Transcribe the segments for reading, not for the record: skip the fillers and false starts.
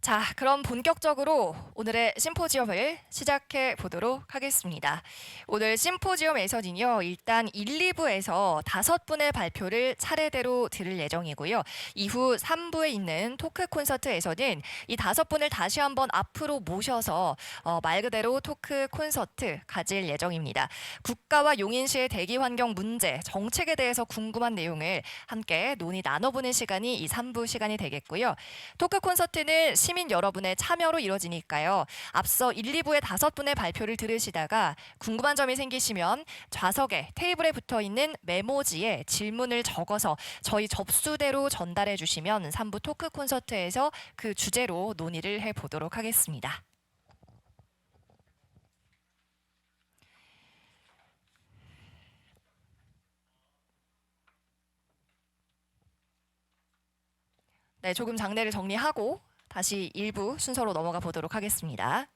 자, 그럼 본격적으로 오늘의 심포지엄을 시작해 보도록 하겠습니다. 오늘 심포지엄에서는요, 일단 1, 2부에서 5분의 발표를 차례대로 들을 예정이고요. 이후 3부에 있는 토크 콘서트에서는 이 5분을 다시 한번 앞으로 모셔서 말 그대로 토크 콘서트 가질 예정입니다. 국가와 용인시의 대기 환경 문제, 정책에 대해서 궁금한 내용을 함께 논의 나눠보는 시간이 이 3부 시간이 되겠고요. 토크 콘서트는 시민 여러분의 참여로 이루어지니까요. 앞서 1, 2부의 5분의 발표를 들으시다가 궁금한 점이 생기시면 좌석에 테이블에 붙어 있는 메모지에 질문을 적어서 저희 접수대로 전달해 주시면 3부 토크 콘서트에서 그 주제로 논의를 해보도록 하겠습니다. 네, 조금 장례를 정리하고 다시 1부 순서로 넘어가 보도록 하겠습니다.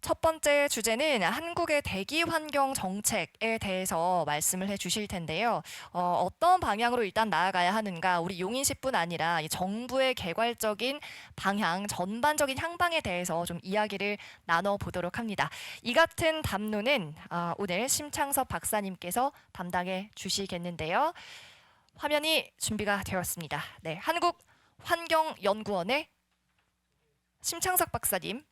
첫 번째 주제는 한국의 대기 환경 정책에 대해서 말씀을 해주실 텐데요. 어떤 방향으로 일단 나아가야 하는가, 우리 용인시뿐 아니라 이 정부의 개괄적인 방향, 전반적인 향방에 대해서 좀 이야기를 나눠보도록 합니다. 이 같은 담론은 오늘 심창섭 박사님께서 담당해 주시겠는데요. 화면이 준비가 되었습니다. 네, 한국환경연구원의 심창섭 박사님,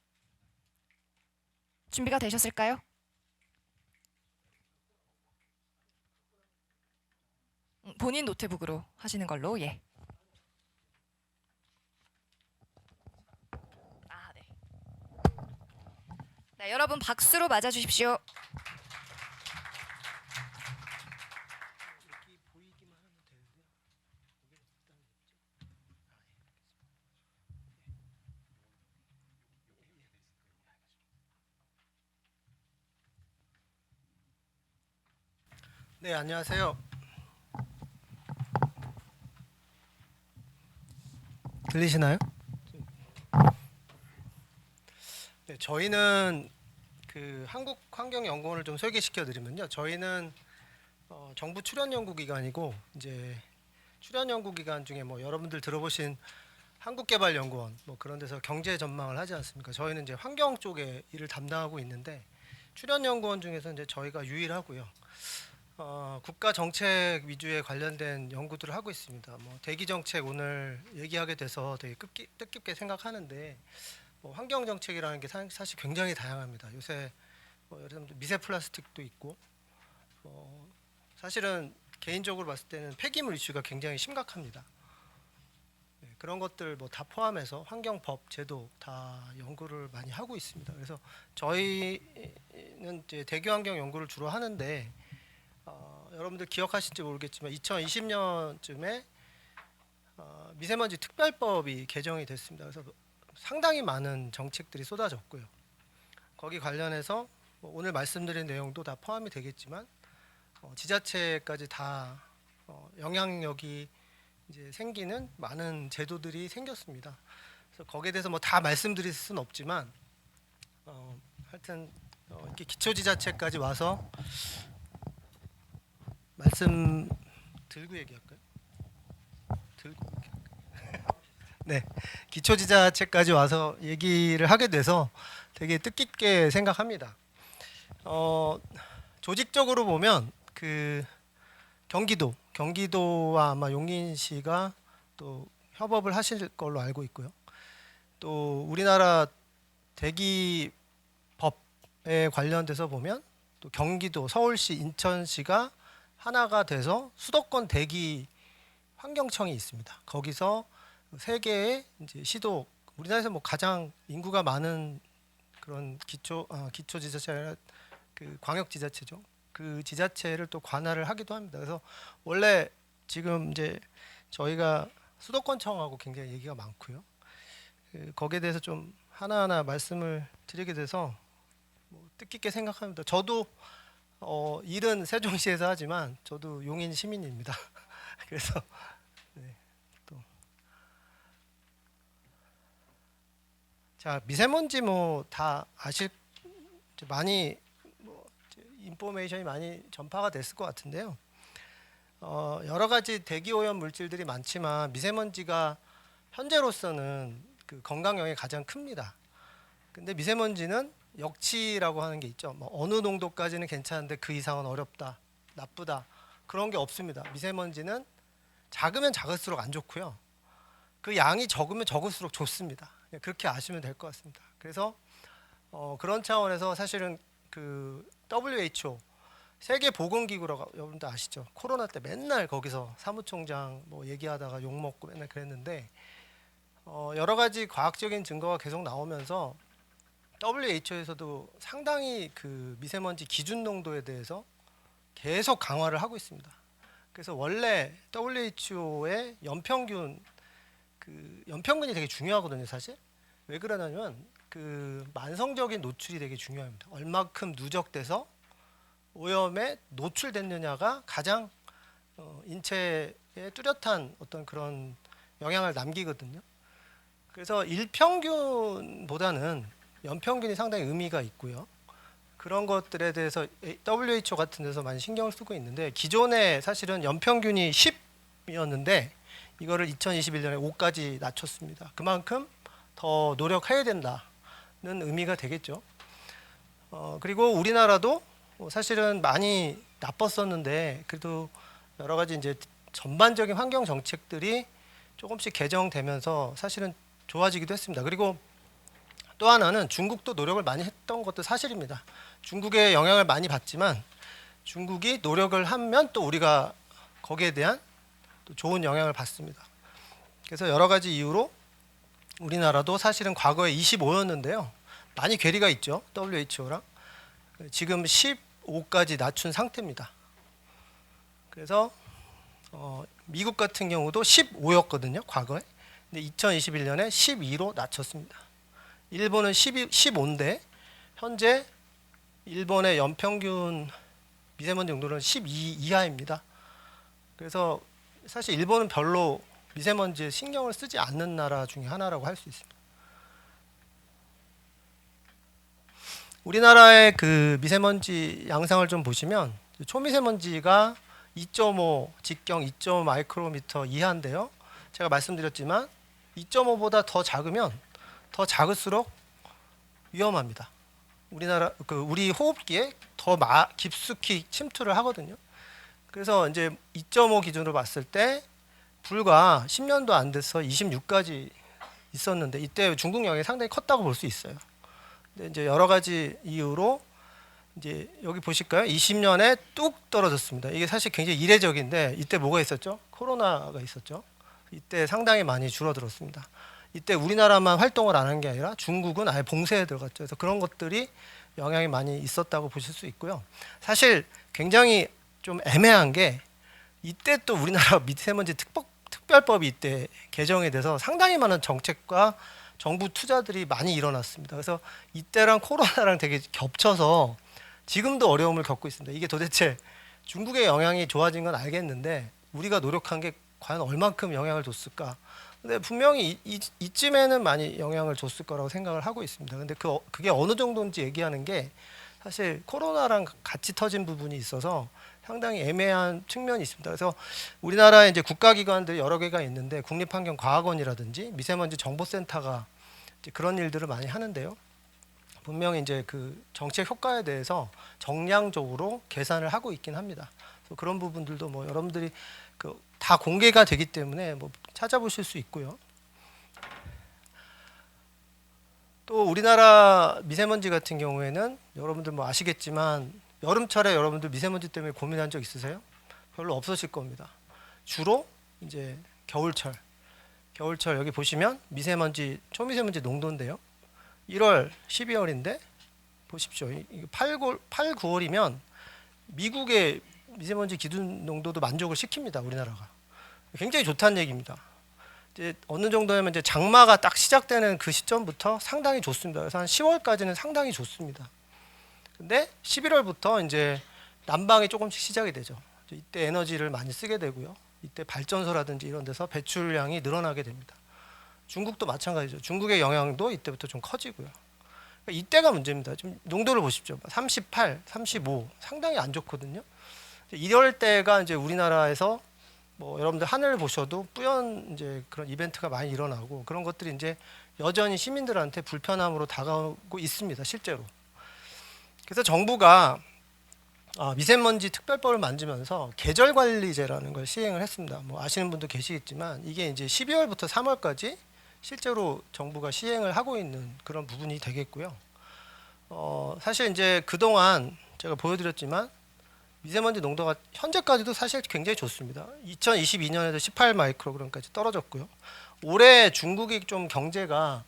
준비가 되셨을까요? 본인 노트북으로 하시는 걸로. 예. 네. 네, 여러분 박수로 맞아 주십시오. 네, 안녕하세요. 들리시나요? 네, 저희는 그 한국환경연구원을 좀 소개시켜 드리면요. 저희는 정부 출연 연구기관이고, 이제 출연 연구기관 중에 뭐 여러분들 들어보신 한국개발연구원 뭐 그런 데서 경제 전망을 하지 않습니까? 저희는 이제 환경 쪽에 일을 담당하고 있는데, 출연 연구원 중에서 이제 저희가 유일하고요. 국가 정책 위주에 관련된 연구들을 하고 있습니다. 뭐 대기 정책 오늘 얘기하게 돼서 되게 뜻깊게 생각하는데, 뭐 환경 정책이라는 게 사실 굉장히 다양합니다. 요새 뭐 예를 들면 미세 플라스틱도 있고, 사실은 개인적으로 봤을 때는 폐기물 이슈가 굉장히 심각합니다. 네, 그런 것들 뭐 다 포함해서 환경법, 제도 다 연구를 많이 하고 있습니다. 그래서 저희는 이제 대기 환경 연구를 주로 하는데, 여러분들 기억하실지 모르겠지만 2020년쯤에 미세먼지 특별법이 개정이 됐습니다. 그래서 상당히 많은 정책들이 쏟아졌고요. 거기 관련해서 뭐 오늘 말씀드린 내용도 다 포함이 되겠지만 지자체까지 다 영향력이 이제 생기는 많은 제도들이 생겼습니다. 그래서 거기에 대해서 뭐 다 말씀드릴 수는 없지만 하여튼 이렇게 기초지자체까지 와서 말씀 들고 얘기할까요? 들고 네, 기초지자체까지 와서 얘기를 하게 돼서 되게 뜻깊게 생각합니다. 조직적으로 보면 그 경기도와 아마 용인시가 또 협업을 하실 걸로 알고 있고요. 또 우리나라 대기법에 관련돼서 보면 또 경기도, 서울시, 인천시가 하나가 돼서 수도권 대기 환경청이 있습니다. 거기서 세 개의 이제 시도, 우리나라에서 뭐 가장 인구가 많은 그런 기초 지자체가 그 광역 지자체죠. 그 지자체를 또 관할을 하기도 합니다. 그래서 원래 지금 이제 저희가 수도권청하고 굉장히 얘기가 많고요. 거기에 대해서 좀 하나하나 말씀을 드리게 돼서 뭐 뜻깊게 생각합니다. 저도 일은 세종시에서 하지만 저도 용인 시민입니다. 그래서 네, 또 자, 미세먼지 뭐 다 아실, 많이 뭐 인포메이션이 많이 전파가 됐을 것 같은데요. 여러 가지 대기 오염 물질들이 많지만 미세먼지가 현재로서는 그 건강 영향이 가장 큽니다. 근데 미세먼지는 역치라고 하는 게 있죠. 뭐 어느 농도까지는 괜찮은데 그 이상은 어렵다, 나쁘다 그런 게 없습니다. 미세먼지는 작으면 작을수록 안 좋고요. 그 양이 적으면 적을수록 좋습니다. 그렇게 아시면 될 것 같습니다. 그래서 그런 차원에서 사실은 그 WHO 세계보건기구라고 여러분들 아시죠? 코로나 때 맨날 거기서 사무총장 뭐 얘기하다가 욕 먹고 맨날 그랬는데 여러 가지 과학적인 증거가 계속 나오면서 WHO에서도 상당히 그 미세먼지 기준 농도에 대해서 계속 강화를 하고 있습니다. 그래서 원래 WHO의 연평균이 되게 중요하거든요, 사실. 왜 그러냐면 그 만성적인 노출이 되게 중요합니다. 얼마큼 누적돼서 오염에 노출됐느냐가 가장 인체에 뚜렷한 어떤 그런 영향을 남기거든요. 그래서 일평균보다는 연평균이 상당히 의미가 있고요. 그런 것들에 대해서 WHO 같은 데서 많이 신경을 쓰고 있는데 기존에 사실은 연평균이 10이었는데 이거를 2021년에 5까지 낮췄습니다. 그만큼 더 노력해야 된다는 의미가 되겠죠. 그리고 우리나라도 사실은 많이 나빴었는데 그래도 여러 가지 이제 전반적인 환경 정책들이 조금씩 개정되면서 사실은 좋아지기도 했습니다. 그리고 또 하나는 중국도 노력을 많이 했던 것도 사실입니다. 중국의 영향을 많이 받지만 중국이 노력을 하면 또 우리가 거기에 대한 또 좋은 영향을 받습니다. 그래서 여러 가지 이유로 우리나라도 사실은 과거에 25였는데요. 많이 괴리가 있죠. WHO랑. 지금 15까지 낮춘 상태입니다. 그래서 미국 같은 경우도 15였거든요. 과거에. 근데 2021년에 12로 낮췄습니다. 일본은 15인데 현재 일본의 연평균 미세먼지 농도는 12 이하입니다. 그래서 사실 일본은 별로 미세먼지에 신경을 쓰지 않는 나라 중에 하나라고 할 수 있습니다. 우리나라의 그 미세먼지 양상을 좀 보시면 초미세먼지가 2.5 직경 2.5 마이크로미터 이하인데요. 제가 말씀드렸지만 2.5보다 더 작으면 더 작을수록 위험합니다. 우리 호흡기에 더 깊숙이 침투를 하거든요. 그래서 이제 2.5 기준으로 봤을 때 불과 10년도 안 돼서 26까지 있었는데 이때 중국 영향이 상당히 컸다고 볼 수 있어요. 근데 이제 여러 가지 이유로 이제 여기 보실까요? 20년에 뚝 떨어졌습니다. 이게 사실 굉장히 이례적인데 이때 뭐가 있었죠? 코로나가 있었죠. 이때 상당히 많이 줄어들었습니다. 이때 우리나라만 활동을 안 한 게 아니라 중국은 아예 봉쇄에 들어갔죠. 그래서 그런 것들이 영향이 많이 있었다고 보실 수 있고요. 사실 굉장히 좀 애매한 게 이때 또 우리나라 미세먼지 특별법이 이때 개정이 돼서 상당히 많은 정책과 정부 투자들이 많이 일어났습니다. 그래서 이때랑 코로나랑 되게 겹쳐서 지금도 어려움을 겪고 있습니다. 이게 도대체 중국의 영향이 좋아진 건 알겠는데 우리가 노력한 게 과연 얼만큼 영향을 줬을까? 근데 분명히 이쯤에는 많이 영향을 줬을 거라고 생각을 하고 있습니다. 근데 그게 어느 정도인지 얘기하는 게 사실 코로나랑 같이 터진 부분이 있어서 상당히 애매한 측면이 있습니다. 그래서 우리나라에 이제 국가기관들이 여러 개가 있는데 국립환경과학원이라든지 미세먼지 정보센터가 이제 그런 일들을 많이 하는데요. 분명히 이제 그 정책 효과에 대해서 정량적으로 계산을 하고 있긴 합니다. 그래서 그런 부분들도 뭐 여러분들이 다 공개가 되기 때문에 뭐 찾아보실 수 있고요. 또 우리나라 미세먼지 같은 경우에는 여러분들 뭐 아시겠지만 여름철에 여러분들 미세먼지 때문에 고민한 적 있으세요? 별로 없으실 겁니다. 주로 이제 겨울철 여기 보시면 미세먼지 초미세먼지 농도인데요. 1월, 12월인데 보십시오. 8, 9월이면 미국의 미세먼지 기준 농도도 만족을 시킵니다. 우리나라가 굉장히 좋다는 얘기입니다. 이제 어느 정도냐면 이제 장마가 딱 시작되는 그 시점부터 상당히 좋습니다. 그래서 한 10월까지는 상당히 좋습니다. 근데 11월부터 이제 난방이 조금씩 시작이 되죠. 이때 에너지를 많이 쓰게 되고요. 이때 발전소라든지 이런 데서 배출량이 늘어나게 됩니다. 중국도 마찬가지죠. 중국의 영향도 이때부터 좀 커지고요. 그러니까 이때가 문제입니다. 좀 농도를 보십시오. 38, 35 상당히 안 좋거든요. 이럴 때가 이제 우리나라에서 뭐 여러분들 하늘을 보셔도 뿌연 이제 그런 이벤트가 많이 일어나고 그런 것들이 이제 여전히 시민들한테 불편함으로 다가오고 있습니다, 실제로. 그래서 정부가 미세먼지 특별법을 만들면서 계절관리제라는 걸 시행을 했습니다. 뭐 아시는 분도 계시겠지만 이게 이제 12월부터 3월까지 실제로 정부가 시행을 하고 있는 그런 부분이 되겠고요. 사실 이제 그동안 제가 보여드렸지만 미세먼지 농도가 현재까지도 사실 굉장히 좋습니다. 2022년에도 18 마이크로그램까지 떨어졌고요. 올해 중국이 좀 경제가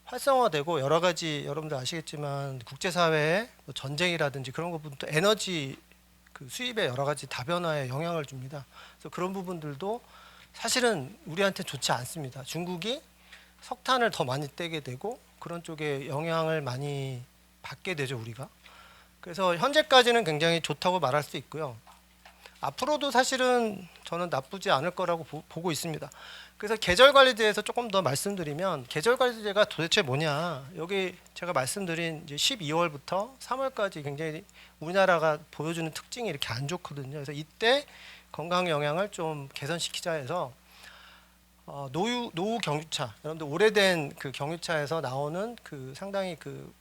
활성화되고 여러 가지 여러분들 아시겠지만 국제사회에 뭐 전쟁이라든지 그런 부분도 에너지 그 수입에 여러 가지 다변화에 영향을 줍니다. 그래서 그런 부분들도 사실은 우리한테 좋지 않습니다. 중국이 석탄을 더 많이 떼게 되고 그런 쪽에 영향을 많이 받게 되죠, 우리가. 그래서 현재까지는 굉장히 좋다고 말할 수 있고요. 앞으로도 사실은 저는 나쁘지 않을 거라고 보고 있습니다. 그래서 계절관리제에서 조금 더 말씀드리면 계절관리제가 도대체 뭐냐. 여기 제가 말씀드린 이제 12월부터 3월까지 굉장히 우리나라가 보여주는 특징이 이렇게 안 좋거든요. 그래서 이때 건강 영향을 좀 개선시키자 해서 노후 경유차, 여러분들 오래된 그 경유차에서 나오는 그 상당히 그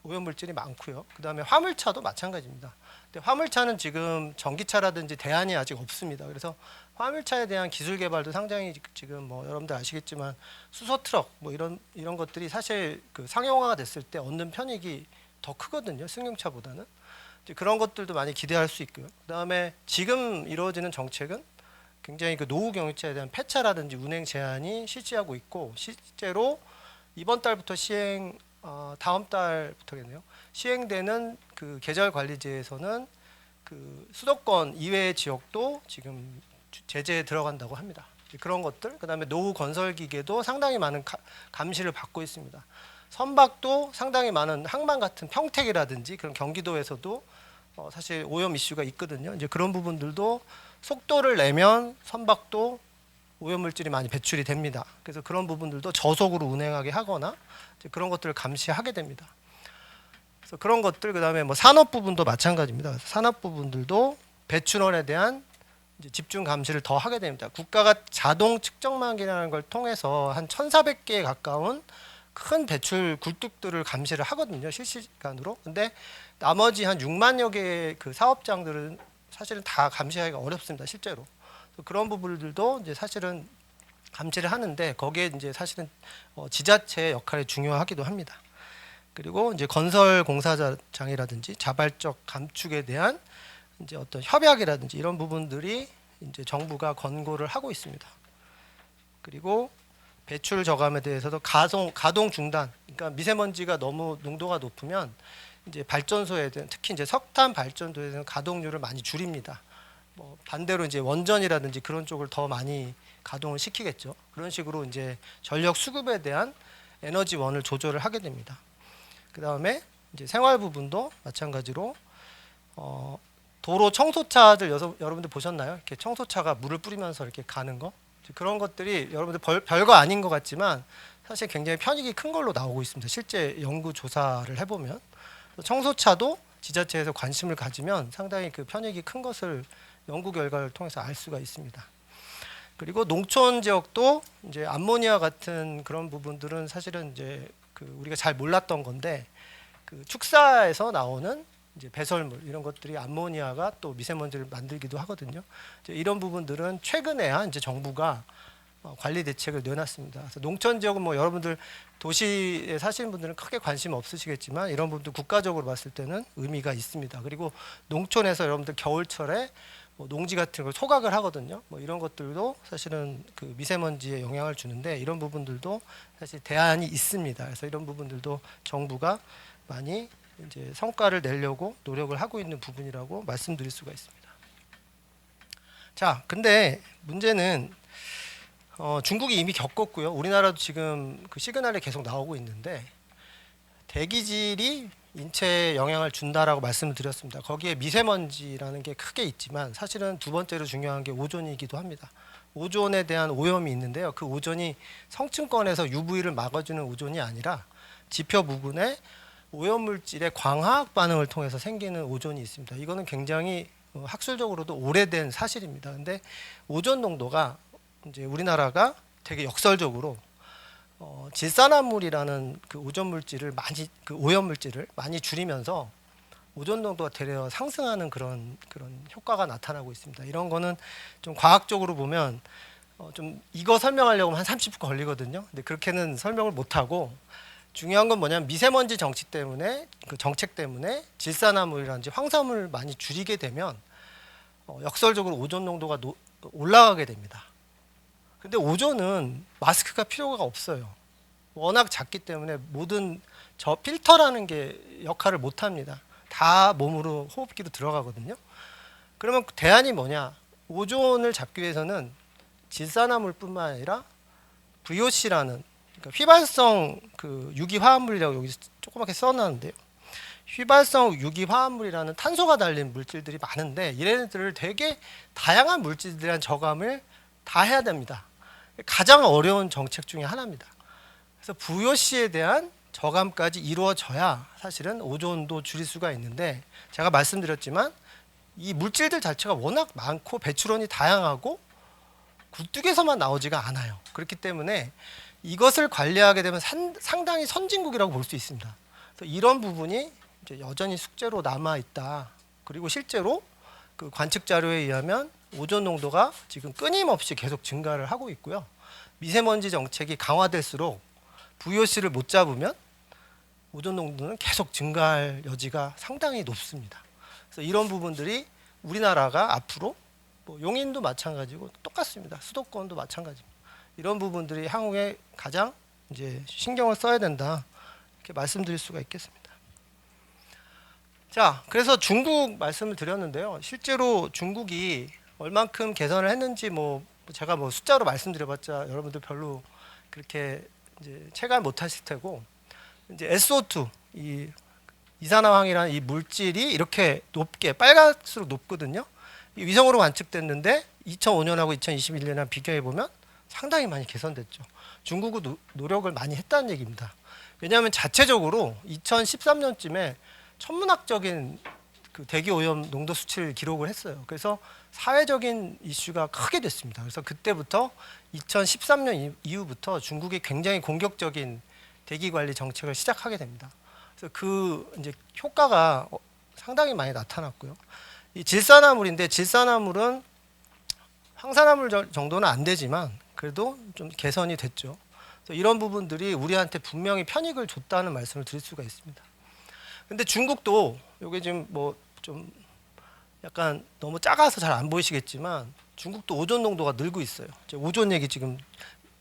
오염물질이 많고요. 그 다음에 화물차도 마찬가지입니다. 근데 화물차는 지금 전기차라든지 대안이 아직 없습니다. 그래서 화물차에 대한 기술 개발도 상당히 지금 뭐 여러분들 아시겠지만 수소 트럭 뭐 이런 것들이 사실 그 상용화가 됐을 때 얻는 편익이 더 크거든요. 승용차보다는. 이제 그런 것들도 많이 기대할 수 있고요. 그 다음에 지금 이루어지는 정책은 굉장히 그 노후 경유차에 대한 폐차라든지 운행 제한이 실시하고 있고 실제로 이번 달부터 다음 달부터겠네요. 시행되는 그 계절 관리제에서는 그 수도권 이외의 지역도 지금 제재에 들어간다고 합니다. 그런 것들, 그다음에 노후 건설 기계도 상당히 많은 감시를 받고 있습니다. 선박도 상당히 많은 항만 같은 평택이라든지 그런 경기도에서도 사실 오염 이슈가 있거든요. 이제 그런 부분들도 속도를 내면 선박도 오염물질이 많이 배출이 됩니다. 그래서 그런 부분들도 저속으로 운행하게 하거나 이제 그런 것들을 감시하게 됩니다. 그래서 그런 것들 그다음에 뭐 산업 부분도 마찬가지입니다. 그래서 산업 부분들도 배출원에 대한 이제 집중 감시를 더 하게 됩니다. 국가가 자동 측정망이라는 걸 통해서 한 1,400개에 가까운 큰 배출 굴뚝들을 감시를 하거든요. 실시간으로. 근데 나머지 한 6만여 개의 그 사업장들은 사실은 다 감시하기가 어렵습니다. 실제로. 그런 부분들도 이제 사실은 감시를 하는데 거기에 이제 사실은 지자체의 역할이 중요하기도 합니다. 그리고 이제 건설 공사장이라든지 자발적 감축에 대한 이제 어떤 협약이라든지 이런 부분들이 이제 정부가 권고를 하고 있습니다. 그리고 배출 저감에 대해서도 가동 중단. 그러니까 미세먼지가 너무 농도가 높으면 이제 발전소에 대한 특히 이제 석탄 발전소에 대한 가동률을 많이 줄입니다. 뭐 반대로 이제 원전이라든지 그런 쪽을 더 많이 가동을 시키겠죠. 그런 식으로 이제 전력 수급에 대한 에너지원을 조절을 하게 됩니다. 그 다음에 이제 생활 부분도 마찬가지로 도로 청소차들 여러분들 보셨나요? 이렇게 청소차가 물을 뿌리면서 이렇게 가는 거 그런 것들이 여러분들 별거 아닌 것 같지만 사실 굉장히 편익이 큰 걸로 나오고 있습니다. 실제 연구 조사를 해보면 청소차도 지자체에서 관심을 가지면 상당히 그 편익이 큰 것을 연구 결과를 통해서 알 수가 있습니다. 그리고 농촌 지역도 이제 암모니아 같은 그런 부분들은 사실은 이제 그 우리가 잘 몰랐던 건데 그 축사에서 나오는 이제 배설물 이런 것들이 암모니아가 또 미세먼지를 만들기도 하거든요. 이제 이런 부분들은 최근에야 이제 정부가 관리 대책을 내놨습니다. 그래서 농촌 지역은 뭐 여러분들 도시에 사시는 분들은 크게 관심 없으시겠지만 이런 부분도 국가적으로 봤을 때는 의미가 있습니다. 그리고 농촌에서 여러분들 겨울철에 뭐 농지 같은 걸 소각을 하거든요. 뭐 이런 것들도 사실은 그 미세먼지에 영향을 주는데 이런 부분들도 사실 대안이 있습니다. 그래서 이런 부분들도 정부가 많이 이제 성과를 내려고 노력을 하고 있는 부분이라고 말씀드릴 수가 있습니다. 자, 근데 문제는 중국이 이미 겪었고요. 우리나라도 지금 그 시그널이 계속 나오고 있는데 대기질이 인체에 영향을 준다라고 말씀을 드렸습니다. 거기에 미세먼지라는 게 크게 있지만 사실은 두 번째로 중요한 게 오존이기도 합니다. 오존에 대한 오염이 있는데요. 그 오존이 성층권에서 UV를 막아주는 오존이 아니라 지표 부근에 오염물질의 광화학 반응을 통해서 생기는 오존이 있습니다. 이거는 굉장히 학술적으로도 오래된 사실입니다. 근데 오존 농도가 이제 우리나라가 되게 역설적으로 질산화물이라는 그 오존 물질을 많이 그 오염 물질을 많이 줄이면서 오존 농도가 되려 상승하는 그런 효과가 나타나고 있습니다. 이런 거는 좀 과학적으로 보면 좀 이거 설명하려고 하면 한 30분 걸리거든요. 근데 그렇게는 설명을 못 하고 중요한 건 뭐냐면 미세먼지 정책 때문에 그 정책 때문에 질산화물이라든지 황사물 많이 줄이게 되면 역설적으로 오존 농도가 올라가게 됩니다. 근데 오존은 마스크가 필요가 없어요. 워낙 작기 때문에 모든 저 필터라는 게 역할을 못 합니다. 다 몸으로 호흡기로 들어가거든요. 그러면 대안이 뭐냐? 오존을 잡기 위해서는 질산화물뿐만 아니라 VOC라는 그러니까 휘발성 그 유기화합물이라고 여기 조그맣게 써놨는데요. 휘발성 유기화합물이라는 탄소가 달린 물질들이 많은데 얘네들을 되게 다양한 물질들에 대한 저감을 다 해야 됩니다. 가장 어려운 정책 중에 하나입니다. 그래서 VOC에 대한 저감까지 이루어져야 사실은 오존도 줄일 수가 있는데 제가 말씀드렸지만 이 물질들 자체가 워낙 많고 배출원이 다양하고 굴뚝에서만 나오지가 않아요. 그렇기 때문에 이것을 관리하게 되면 상당히 선진국이라고 볼 수 있습니다. 그래서 이런 부분이 이제 여전히 숙제로 남아 있다. 그리고 실제로 그 관측 자료에 의하면 오존 농도가 지금 끊임없이 계속 증가를 하고 있고요. 미세먼지 정책이 강화될수록 VOC를 못 잡으면 오존 농도는 계속 증가할 여지가 상당히 높습니다. 그래서 이런 부분들이 우리나라가 앞으로 뭐 용인도 마찬가지고 똑같습니다. 수도권도 마찬가지입니다. 이런 부분들이 향후에 가장 이제 신경을 써야 된다 이렇게 말씀드릴 수가 있겠습니다. 자, 그래서 중국 말씀을 드렸는데요. 실제로 중국이 얼만큼 개선을 했는지 뭐 제가 뭐 숫자로 말씀드려봤자 여러분들 별로 그렇게 이제 체감 못하실 테고 이제 SO2 이 이산화황이라는 이 물질이 이렇게 높게 빨갈수록 높거든요. 이 위성으로 관측됐는데 2005년하고 2021년이랑 비교해 보면 상당히 많이 개선됐죠. 중국은 노력을 많이 했다는 얘기입니다. 왜냐하면 자체적으로 2013년쯤에 천문학적인 그 대기 오염 농도 수치를 기록을 했어요. 그래서 사회적인 이슈가 크게 됐습니다. 그래서 그때부터 2013년 이후부터 중국이 굉장히 공격적인 대기 관리 정책을 시작하게 됩니다. 그래서 그 이제 효과가 상당히 많이 나타났고요. 이 질산화물인데 질산화물은 황산화물 정도는 안 되지만 그래도 좀 개선이 됐죠. 그래서 이런 부분들이 우리한테 분명히 편익을 줬다는 말씀을 드릴 수가 있습니다. 근데 중국도 이게 지금 뭐 좀 약간 너무 작아서 잘 안 보이시겠지만 중국도 오존 농도가 늘고 있어요. 오존 얘기 지금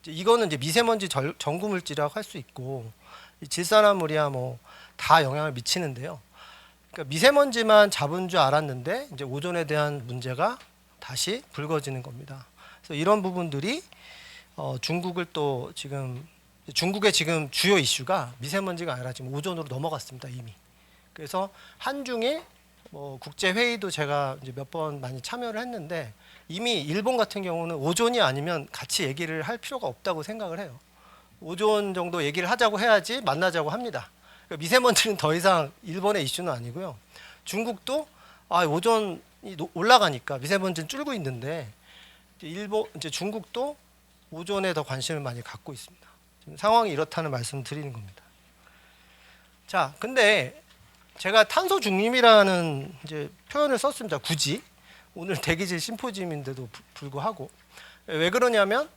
이거는 이제 미세먼지 전구 물질이라고 할 수 있고 이 질산화물이야 뭐 다 영향을 미치는데요. 그러니까 미세먼지만 잡은 줄 알았는데 이제 오존에 대한 문제가 다시 불거지는 겁니다. 그래서 이런 부분들이 중국을 또 지금 중국의 지금 주요 이슈가 미세먼지가 아니라 지금 오존으로 넘어갔습니다 이미. 그래서 한중일 뭐 국제 회의도 제가 이제 몇 번 많이 참여를 했는데 이미 일본 같은 경우는 오존이 아니면 같이 얘기를 할 필요가 없다고 생각을 해요. 오존 정도 얘기를 하자고 해야지 만나자고 합니다. 그러니까 미세먼지는 더 이상 일본의 이슈는 아니고요. 중국도 오존이 올라가니까 미세먼지는 줄고 있는데 이제 중국도 오존에 더 관심을 많이 갖고 있습니다. 지금 상황이 이렇다는 말씀을 드리는 겁니다. 자, 근데 제가 탄소 중립이라는 이제 표현을 썼습니다. 굳이 오늘 대기질 심포지엄인데도 불구하고 왜 그러냐면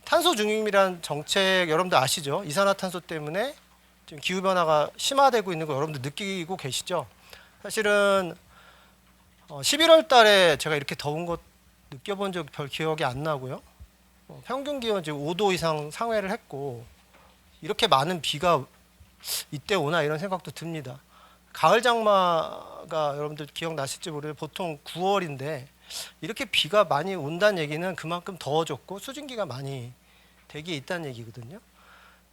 탄소 중립이라는 정책 여러분들 아시죠? 이산화탄소 때문에 지금 기후 변화가 심화되고 있는 거 여러분들 느끼고 계시죠? 사실은 11월 달에 제가 이렇게 더운 거 느껴본 적 별 기억이 안 나고요. 평균 기온 지금 5도 이상 상회를 했고 이렇게 많은 비가 이때 오나 이런 생각도 듭니다. 가을 장마가 여러분들 기억나실지 모르겠는데 보통 9월인데 이렇게 비가 많이 온다는 얘기는 그만큼 더워졌고 수증기가 많이 대기에 있다는 얘기거든요.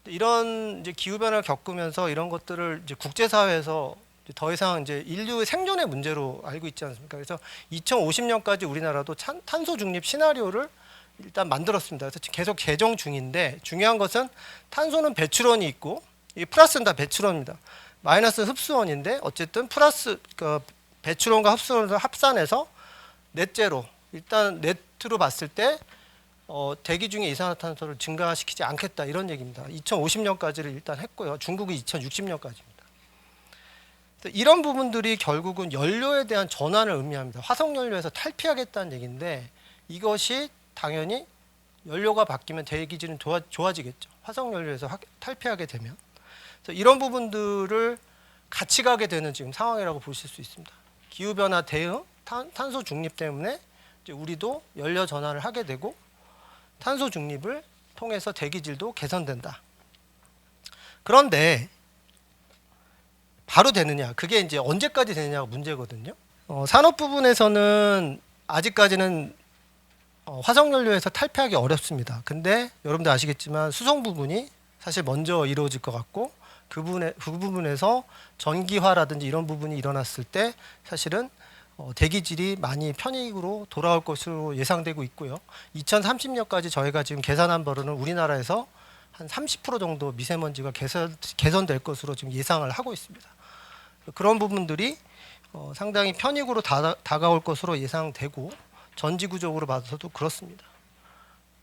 이런 이제 기후 변화를 겪으면서 이런 것들을 이제 국제사회에서 더 이상 이제 인류의 생존의 문제로 알고 있지 않습니까? 그래서 2050년까지 우리나라도 탄소 중립 시나리오를 일단 만들었습니다. 그래서 계속 개정 중인데 중요한 것은 탄소는 배출원이 있고 이 플러스는 다 배출원입니다. 마이너스는 흡수원인데 어쨌든 플러스 배출원과 흡수원을 합산해서 넷제로 일단 네트로 봤을 때 대기 중에 이산화탄소를 증가시키지 않겠다 이런 얘기입니다. 2050년까지를 일단 했고요. 중국이 2060년까지입니다. 이런 부분들이 결국은 연료에 대한 전환을 의미합니다. 화석연료에서 탈피하겠다는 얘기인데 이것이 당연히 연료가 바뀌면 대기질은 좋아지겠죠. 화석연료에서 탈피하게 되면. 그래서 이런 부분들을 같이 가게 되는 지금 상황이라고 보실 수 있습니다. 기후변화 대응, 탄소 중립 때문에 이제 우리도 연료 전환을 하게 되고 탄소 중립을 통해서 대기질도 개선된다. 그런데 바로 되느냐? 그게 이제 언제까지 되느냐가 문제거든요. 산업 부분에서는 아직까지는 화석연료에서 탈피하기 어렵습니다. 근데 여러분들 아시겠지만 수송 부분이 사실 먼저 이루어질 것 같고 그 부분에서 전기화라든지 이런 부분이 일어났을 때 사실은 대기질이 많이 편익으로 돌아올 것으로 예상되고 있고요. 2030년까지 저희가 지금 계산한 바로는 우리나라에서 한 30% 정도 미세먼지가 개선될 것으로 지금 예상을 하고 있습니다. 그런 부분들이 상당히 편익으로 다가올 것으로 예상되고 전지구적으로 봐서도 그렇습니다.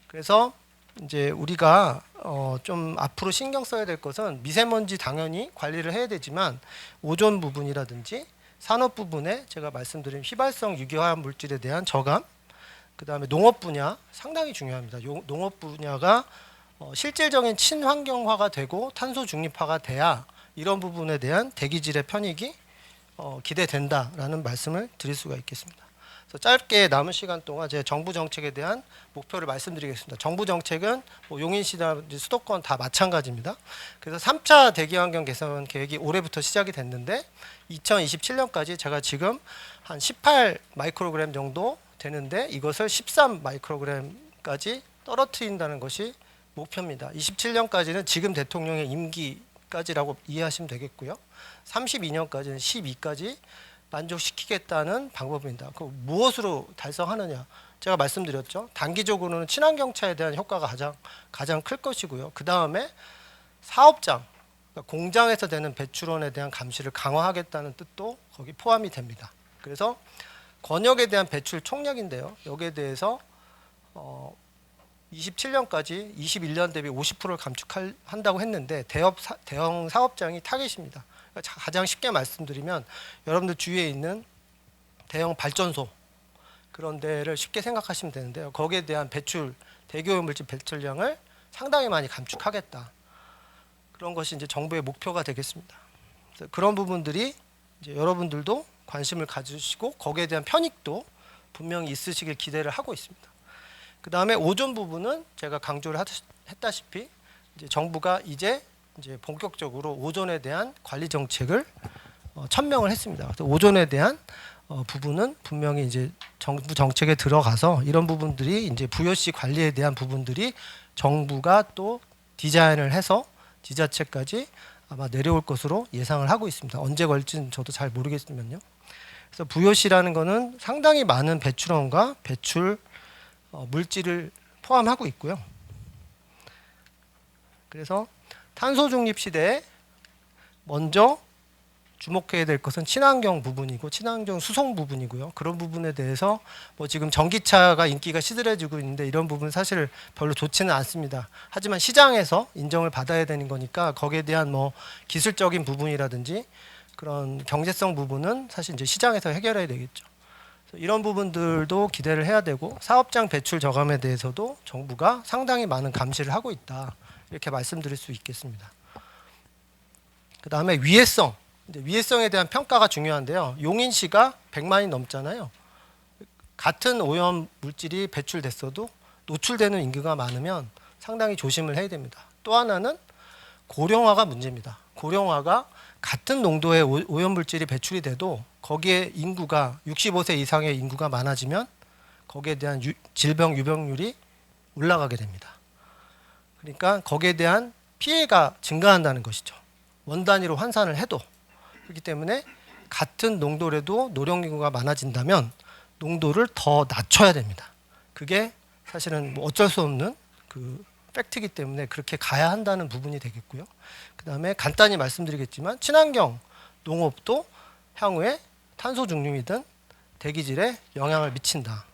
그래서 이제 우리가 좀 앞으로 신경 써야 될 것은 미세먼지 당연히 관리를 해야 되지만 오존 부분이라든지 산업 부분에 제가 말씀드린 휘발성 유기화합 물질에 대한 저감, 그 다음에 농업 분야 상당히 중요합니다. 농업 분야가 실질적인 친환경화가 되고 탄소 중립화가 돼야 이런 부분에 대한 대기질의 편익이 기대된다라는 말씀을 드릴 수가 있겠습니다. 그래서 짧게 남은 시간 동안 제 정부 정책에 대한 목표를 말씀드리겠습니다. 정부 정책은 용인시나 수도권 다 마찬가지입니다. 그래서 3차 대기환경 개선 계획이 올해부터 시작이 됐는데 2027년까지 제가 지금 한 18 마이크로그램 정도 되는데 이것을 13 마이크로그램까지 떨어뜨린다는 것이 목표입니다. 27년까지는 지금 대통령의 임기까지라고 이해하시면 되겠고요. 32년까지는 12까지 만족시키겠다는 방법입니다. 그 무엇으로 달성하느냐? 제가 말씀드렸죠. 단기적으로는 친환경차에 대한 효과가 가장 클 것이고요. 그 다음에 사업장, 그러니까 공장에서 되는 배출원에 대한 감시를 강화하겠다는 뜻도 거기 포함이 됩니다. 그래서 권역에 대한 배출 총량인데요. 여기에 대해서 27년까지 21년 대비 50%를 감축한다고 했는데 대형 사업장이 타겟입니다. 가장 쉽게 말씀드리면 여러분들 주위에 있는 대형 발전소 그런 데를 쉽게 생각하시면 되는데요. 거기에 대한 대기오염물질 배출량을 상당히 많이 감축하겠다. 그런 것이 이제 정부의 목표가 되겠습니다. 그래서 그런 부분들이 이제 여러분들도 관심을 가지시고 거기에 대한 편익도 분명히 있으시길 기대를 하고 있습니다. 그 다음에 오존 부분은 제가 강조를 했다시피 이제 정부가 이제 본격적으로 오존에 대한 관리 정책을 천명을 했습니다. 그래서 오존에 대한 부분은 분명히 이제 정부 정책에 들어가서 이런 부분들이 이제 부여시 관리에 대한 부분들이 정부가 또 디자인을 해서 지자체까지 아마 내려올 것으로 예상을 하고 있습니다. 언제 걸지는 저도 잘 모르겠지만요. 그래서 부여시라는 거는 상당히 많은 배출원과 배출 물질을 포함하고 있고요. 그래서 탄소 중립 시대에 먼저 주목해야 될 것은 친환경 부분이고 친환경 수송 부분이고요. 그런 부분에 대해서 지금 전기차가 인기가 시들해지고 있는데 이런 부분 사실 별로 좋지는 않습니다. 하지만 시장에서 인정을 받아야 되는 거니까 거기에 대한 기술적인 부분이라든지 그런 경제성 부분은 사실 이제 시장에서 해결해야 되겠죠. 이런 부분들도 기대를 해야 되고 사업장 배출 저감에 대해서도 정부가 상당히 많은 감시를 하고 있다. 이렇게 말씀드릴 수 있겠습니다. 그 다음에 위해성. 위해성에 대한 평가가 중요한데요. 용인시가 100만이 넘잖아요. 같은 오염 물질이 배출됐어도 노출되는 인구가 많으면 상당히 조심을 해야 됩니다. 또 하나는 고령화가 문제입니다. 고령화가 같은 농도의 오염 물질이 배출이 돼도 거기에 인구가 65세 이상의 인구가 많아지면 거기에 대한 질병 유병률이 올라가게 됩니다. 그러니까 거기에 대한 피해가 증가한다는 것이죠. 원 단위로 환산을 해도. 그렇기 때문에 같은 농도라도 노령 인구가 많아진다면 농도를 더 낮춰야 됩니다. 그게 사실은 어쩔 수 없는 그 팩트이기 때문에 그렇게 가야 한다는 부분이 되겠고요. 그 다음에 간단히 말씀드리겠지만 친환경 농업도 향후에 탄소 중림이든 대기질에 영향을 미친다.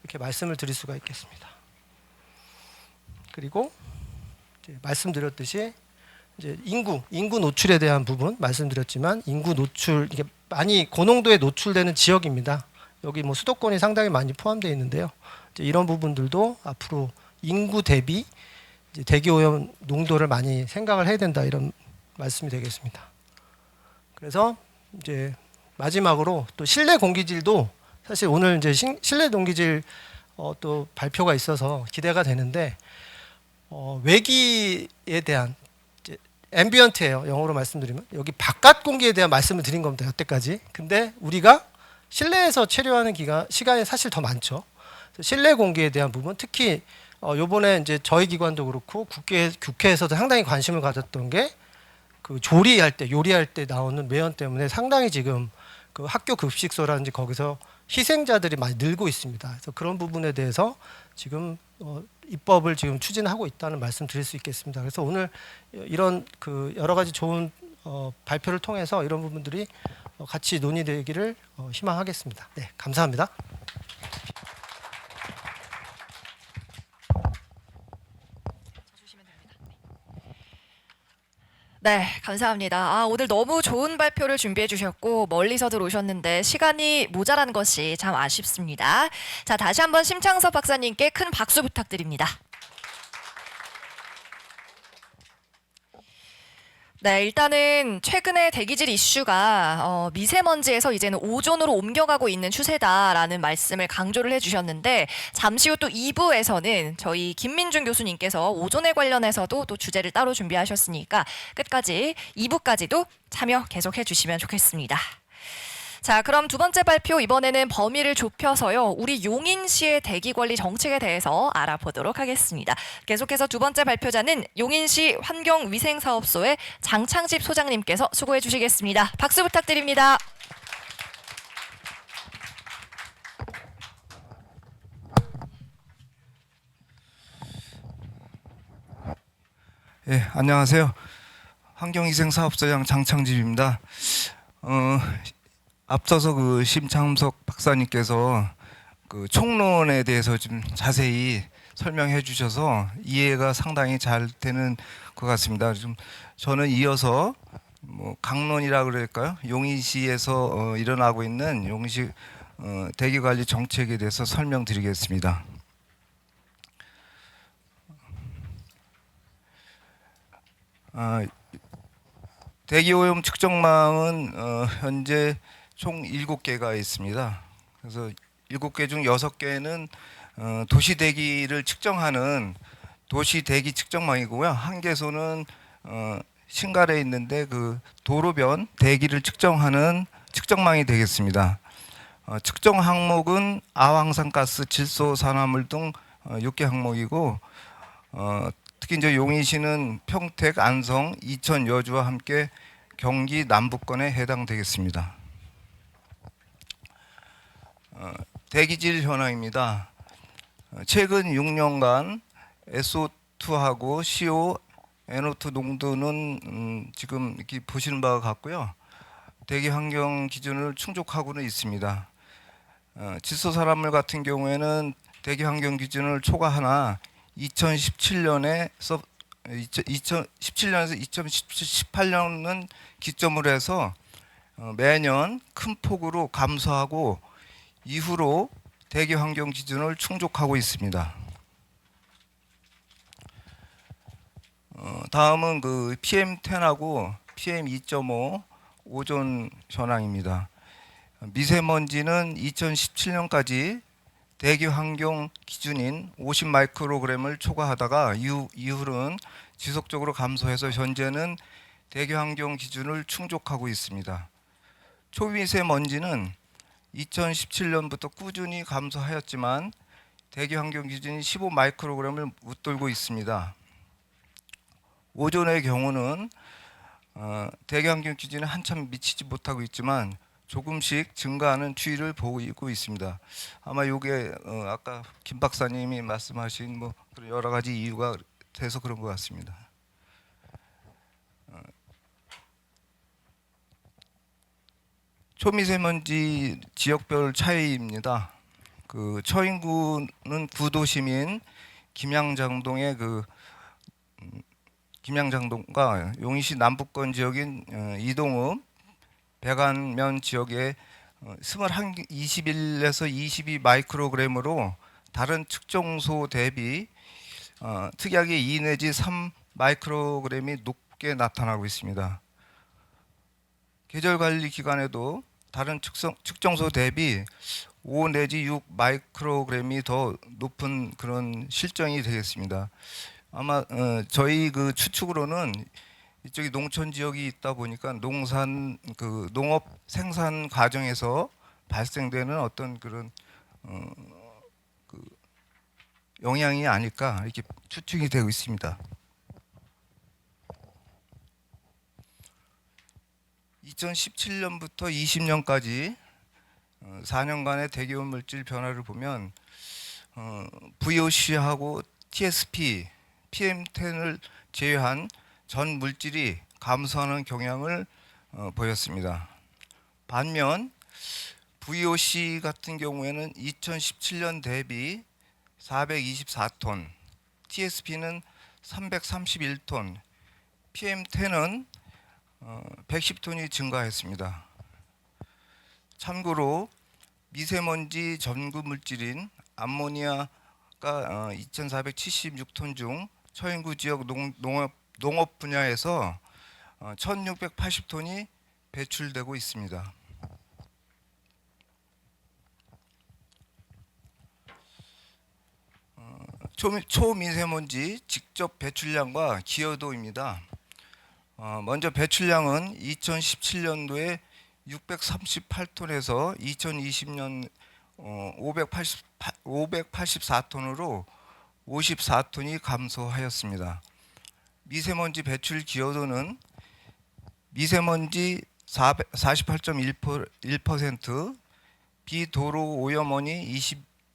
이렇게 말씀을 드릴 수가 있겠습니다. 그리고 이제 말씀드렸듯이 이제 인구 노출에 대한 부분 말씀드렸지만 인구 노출 이게 많이 고농도에 노출되는 지역입니다. 여기 뭐 수도권이 상당히 많이 포함되어 있는데요. 이제 이런 부분들도 앞으로 인구 대비 이제 대기 오염 농도를 많이 생각을 해야 된다 이런 말씀이 되겠습니다. 그래서 이제 마지막으로 또 실내 공기질도 사실 오늘 이제 실내 공기질 또 발표가 있어서 기대가 되는데 외기에 대한 이제 앰비언트예요. 영어로 말씀드리면 여기 바깥 공기에 대한 말씀을 드린 겁니다. 여태까지. 근데 우리가 실내에서 체류하는 시간이 사실 더 많죠. 실내 공기에 대한 부분 특히 요번에 이제 저희 기관도 그렇고 국회에서도 상당히 관심을 가졌던 게 그 요리할 때 나오는 매연 때문에 상당히 지금 그 학교 급식소라든지 거기서 희생자들이 많이 늘고 있습니다. 그래서 그런 부분에 대해서 지금 입법을 지금 추진하고 있다는 말씀 드릴 수 있겠습니다. 그래서 오늘 이런 그 여러 가지 좋은 발표를 통해서 이런 부분들이 같이 논의되기를 희망하겠습니다. 네, 감사합니다. 네, 감사합니다. 오늘 너무 좋은 발표를 준비해 주셨고 멀리서들 오셨는데 시간이 모자란 것이 참 아쉽습니다. 자, 다시 한번 심창섭 박사님께 큰 박수 부탁드립니다. 네, 일단은 최근에 대기질 이슈가 미세먼지에서 이제는 오존으로 옮겨가고 있는 추세다라는 말씀을 강조를 해주셨는데 잠시 후 또 2부에서는 저희 김민준 교수님께서 오존에 관련해서도 또 주제를 따로 준비하셨으니까 끝까지 2부까지도 참여 계속해 주시면 좋겠습니다. 자, 그럼 두 번째 발표 이번에는 범위를 좁혀서요. 우리 용인시의 대기관리 정책에 대해서 알아보도록 하겠습니다. 계속해서 두 번째 발표자는 용인시 환경위생사업소의 장창집 소장님께서 수고해 주시겠습니다. 박수 부탁드립니다. 예, 안녕하세요. 환경위생사업소장 장창집입니다. 앞서서 그 심창섭 박사님께서 그 총론에 대해서 좀 자세히 설명해 주셔서 이해가 상당히 잘 되는 것 같습니다. 좀 저는 이어서 뭐 강론이라 그럴까요? 용인시에서 일어나고 있는 용인시 대기관리 정책에 대해서 설명드리겠습니다. 대기오염 측정망은 현재 총 7개가 있습니다. 그래서 7개 중 6개는 도시 대기를 측정하는 도시 대기 측정망이고요. 한 개소는 신갈에 있는데 그 도로변 대기를 측정하는 측정망이 되겠습니다. 측정 항목은 아황산가스, 질소, 산화물 등 6개 항목이고 특히 이제 용인시는 평택, 안성, 이천, 여주와 함께 경기 남부권에 해당되겠습니다. 대기질 현황입니다. 최근 6년간 SO2하고 CO, NO2 농도는 지금 이렇게 보시는 바와 같고요. 대기 환경 기준을 충족하고는 있습니다. 질소산화물 같은 경우에는 대기 환경 기준을 초과하나 2017년에서 2018년은 기점으로 해서 매년 큰 폭으로 감소하고 이후로 대기 환경 기준을 충족하고 있습니다. 다음은 그 PM10하고 PM2.5 오존 현황입니다. 미세먼지는 2017년까지 대기 환경 기준인 50 마이크로그램을 초과하다가 이후로는 지속적으로 감소해서 현재는 대기 환경 기준을 충족하고 있습니다. 초미세먼지는 2017년부터 꾸준히 감소하였지만 대기 환경 기준이 15 마이크로그램을 웃돌고 있습니다. 오존의 경우는 대기 환경 기준에 한참 미치지 못하고 있지만 조금씩 증가하는 추이를 보이고 있습니다. 아마 이게 아까 김 박사님이 말씀하신 뭐 여러 가지 이유가 돼서 그런 것 같습니다. 초미세먼지 지역별 차이입니다. 그 처인구는 구도심인 김양장동의 김양장동과 용인시 남부권 지역인 이동읍 백안면 지역에 21에서 22 마이크로그램으로 다른 측정소 대비 특이하게 2 내지 3 마이크로그램이 높게 나타나고 있습니다. 계절 관리 기간에도 다른 측정소 대비 5 내지 6 마이크로그램이 더 높은 그런 실정이 되겠습니다. 아마 저희 그 추측으로는 이쪽이 농촌 지역이 있다 보니까 농업 생산 과정에서 발생되는 어떤 그런 영향이 아닐까 이렇게 추측이 되고 있습니다. 2017년부터 20년까지 4년간의 대기온 물질 변화를 보면 VOC하고 TSP, PM10을 제외한 전 물질이 감소하는 경향을 보였습니다. 반면 VOC 같은 경우에는 2017년 대비 424톤, TSP는 331톤, PM10은 110톤이 증가했습니다. 참고로 미세먼지 전구 물질인 암모니아가 2,476톤 중 처인구 지역 농업 분야에서 1,680톤이 배출되고 있습니다. 초미세먼지 직접 배출량과 기여도입니다. 먼저 배출량은 2017년도에 638톤에서 2020년 584톤으로 54톤이 감소하였습니다. 미세먼지 배출 기여도는 미세먼지 48.1%, 비도로 오염원이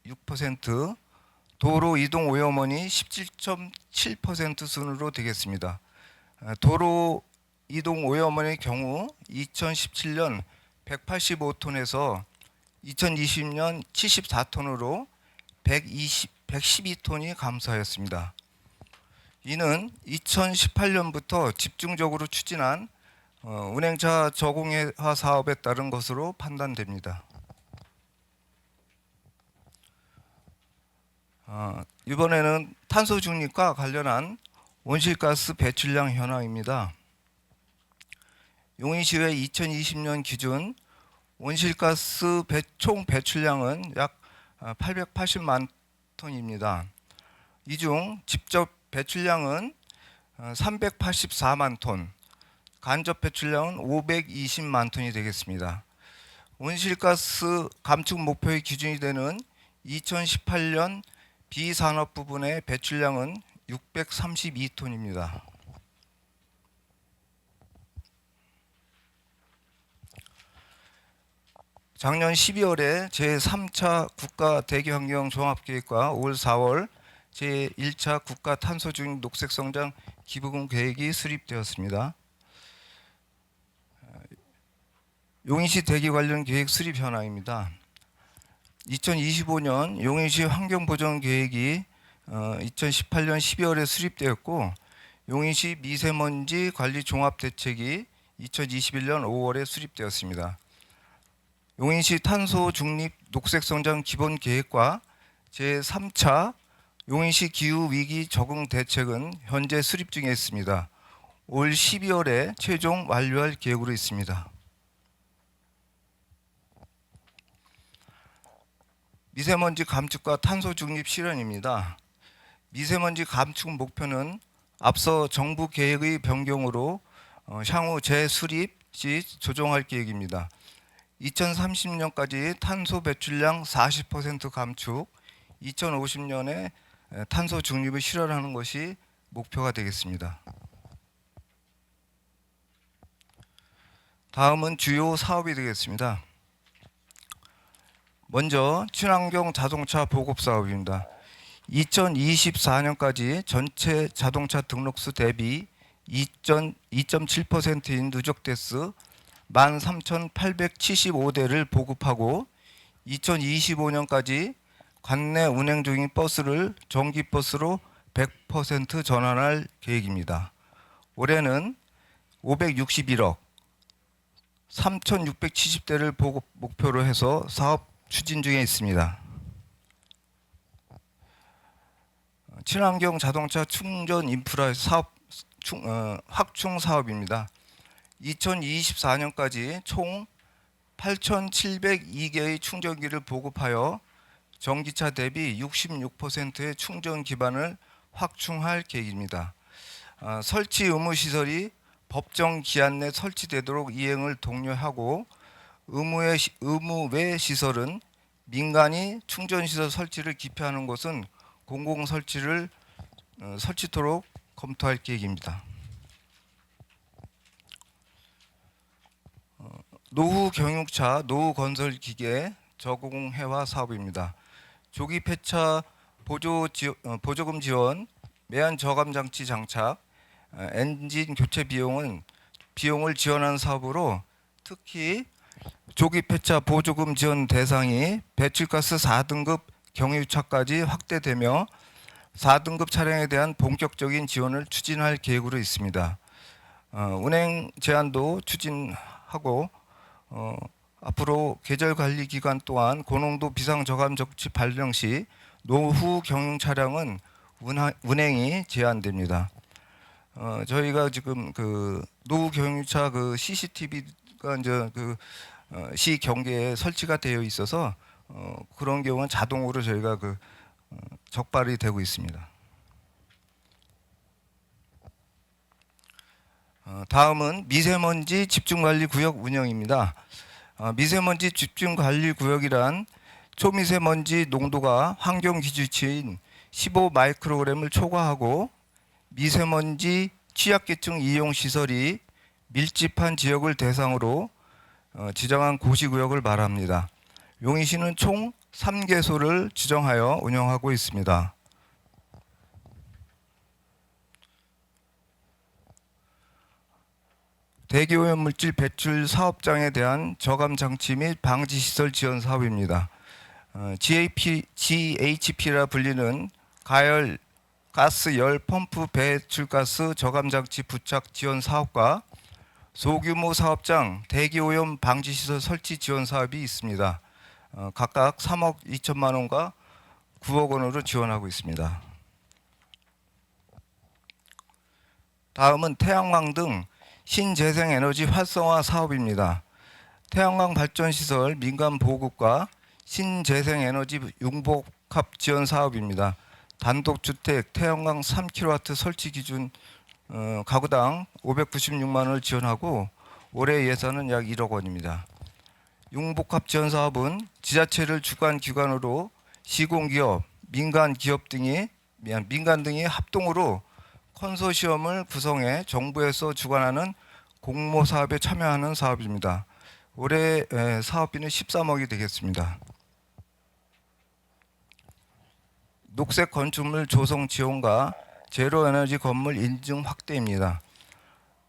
26%, 도로 이동 오염원이 17.7% 순으로 되겠습니다. 도로 이동 오염원의 경우 2017년 185톤에서 2020년 74톤으로 112톤이 감소하였습니다. 이는 2018년부터 집중적으로 추진한 운행차 저공해화 사업에 따른 것으로 판단됩니다. 이번에는 탄소 중립과 관련한 온실가스 배출량 현황입니다. 용인시의 2020년 기준 온실가스 총 배출량은 약 880만 톤입니다. 이 중 직접 배출량은 384만 톤, 간접 배출량은 520만 톤이 되겠습니다. 온실가스 감축 목표의 기준이 되는 2018년 비산업 부분의 배출량은 632톤입니다. 작년 12월에 제3차 국가 대기환경 종합계획과 올 4월 제1차 국가 탄소 중립 녹색성장 기부금 계획이 수립되었습니다. 용인시 대기 관련 계획 수립 현황입니다. 2025년 용인시 환경보전 계획이 2018년 12월에 수립되었고, 용인시 미세먼지 관리 종합대책이 2021년 5월에 수립되었습니다. 용인시 탄소 중립 녹색성장 기본 계획과 제3차 용인시 기후위기 적응 대책은 현재 수립 중에 있습니다. 올 12월에 최종 완료할 계획으로 있습니다. 미세먼지 감축과 탄소 중립 실현입니다. 미세먼지 감축 목표는 앞서 정부 계획의 변경으로 향후 재수립 시 조정할 계획입니다. 2030년까지 탄소 배출량 40% 감축, 2050년에 탄소 중립을 실현하는 것이 목표가 되겠습니다. 다음은 주요 사업이 되겠습니다. 먼저 친환경 자동차 보급 사업입니다. 2024년까지 전체 자동차 등록수 대비 2.7%인 누적 대수 13,875대를 보급하고 2025년까지 관내 운행 중인 버스를 전기버스로 100% 전환할 계획입니다. 올해는 561억 3,670대를 보급 목표로 해서 사업 추진 중에 있습니다. 친환경 자동차 충전 인프라 사업 확충 사업입니다. 2024년까지 총 8,702개의 충전기를 보급하여 전기차 대비 66%의 충전 기반을 확충할 계획입니다. 설치 의무 시설이 법정 기한 내 설치되도록 이행을 독려하고 의무 외 시설은 민간이 충전 시설 설치를 기피하는 곳은 공공 설치를 설치토록 검토할 계획입니다. 노후 경유차, 노후 건설 기계 저공해화 사업입니다. 조기 폐차 보조금 지원, 매연 저감 장치 장착, 엔진 교체 비용을 지원하는 사업으로 특히 조기 폐차 보조금 지원 대상이 배출가스 4등급 경유차까지 확대되며 4등급 차량에 대한 본격적인 지원을 추진할 계획으로 있습니다. 운행 제한도 추진하고 앞으로 계절 관리 기간 동안 고농도 비상저감 적치 발령 시 노후 경유 차량은 운행이 제한됩니다. 저희가 지금 그 노후 경유차 그 CCTV가 이제 그 시 경계에 설치가 되어 있어서 그런 경우는 자동으로 저희가 그 적발이 되고 있습니다. 다음은 미세먼지 집중관리구역 운영입니다. 미세먼지 집중관리구역이란 초미세먼지 농도가 환경 기준치인 15 마이크로그램을 초과하고 미세먼지 취약계층 이용 시설이 밀집한 지역을 대상으로 지정한 고시구역을 말합니다. 용인시는 총 3개소를 지정하여 운영하고 있습니다. 대기오염물질 배출 사업장에 대한 저감 장치 및 방지 시설 지원 사업입니다. GHP라 불리는 가열 가스 열 펌프 배출가스 저감 장치 부착 지원 사업과 소규모 사업장 대기오염 방지 시설 설치 지원 사업이 있습니다. 각각 3억 2천만 원과 9억 원으로 지원하고 있습니다. 다음은 태양광 등 신재생에너지 활성화 사업입니다. 태양광 발전시설 민간 보급과 신재생에너지 융복합 지원 사업입니다. 단독주택 태양광 3kW 설치 기준 가구당 596만 원을 지원하고 올해 예산은 약 1억 원입니다. 융복합 지원 사업은 지자체를 주관 기관으로 시공기업, 민간 등이 합동으로 컨소시엄을 구성해 정부에서 주관하는 공모 사업에 참여하는 사업입니다. 올해 사업비는 13억이 되겠습니다. 녹색 건축물 조성 지원과 제로 에너지 건물 인증 확대입니다.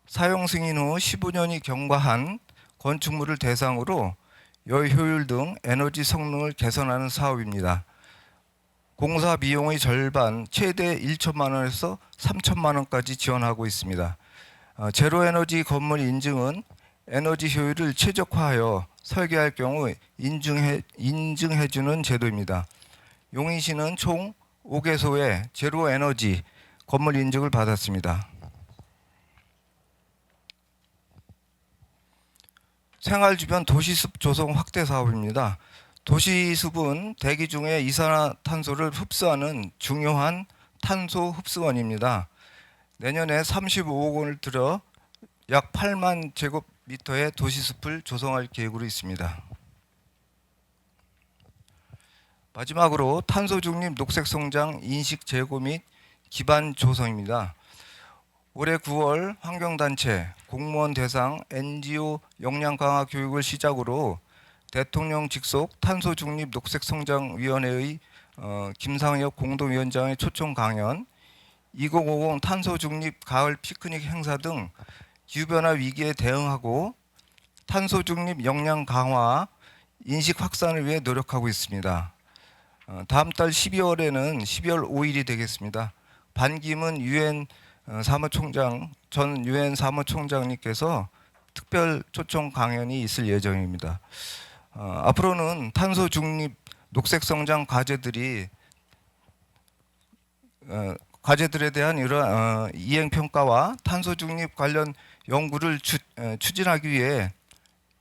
사용 승인 후 15년이 경과한 건축물을 대상으로 여효율 등 에너지 성능을 개선하는 사업입니다. 공사 비용의 절반 최대 1천만 원에서 3천만 원까지 지원하고 있습니다. 제로 에너지 건물 인증은 에너지 효율을 최적화하여 설계할 경우 인증해주는 제도입니다. 용인시는 총 5개소의 제로 에너지 건물 인증을 받았습니다. 생활주변 도시숲 조성 확대 사업입니다. 도시숲은 대기 중에 이산화탄소를 흡수하는 중요한 탄소 흡수원입니다. 내년에 35억 원을 들여 약 8만 제곱미터의 도시숲을 조성할 계획으로 있습니다. 마지막으로 탄소 중립 녹색 성장 인식 제고 및 기반 조성입니다. 올해 9월 환경단체, 공무원 대상 NGO 역량 강화 교육을 시작으로 대통령 직속 탄소중립 녹색성장위원회의 김상혁 공동위원장의 초청 강연, 2050 탄소중립 가을 피크닉 행사 등 기후변화 위기에 대응하고 탄소 중립 역량 강화, 인식 확산을 위해 노력하고 있습니다. 다음 달 12월에는 12월 5일이 되겠습니다. 반기문 유엔 사무총장 전 유엔 사무총장님께서 특별 초청 강연이 있을 예정입니다. 앞으로는 탄소 중립 녹색 성장 과제들에 대한 이러한 이행 평가와 탄소 중립 관련 연구를 추진하기 위해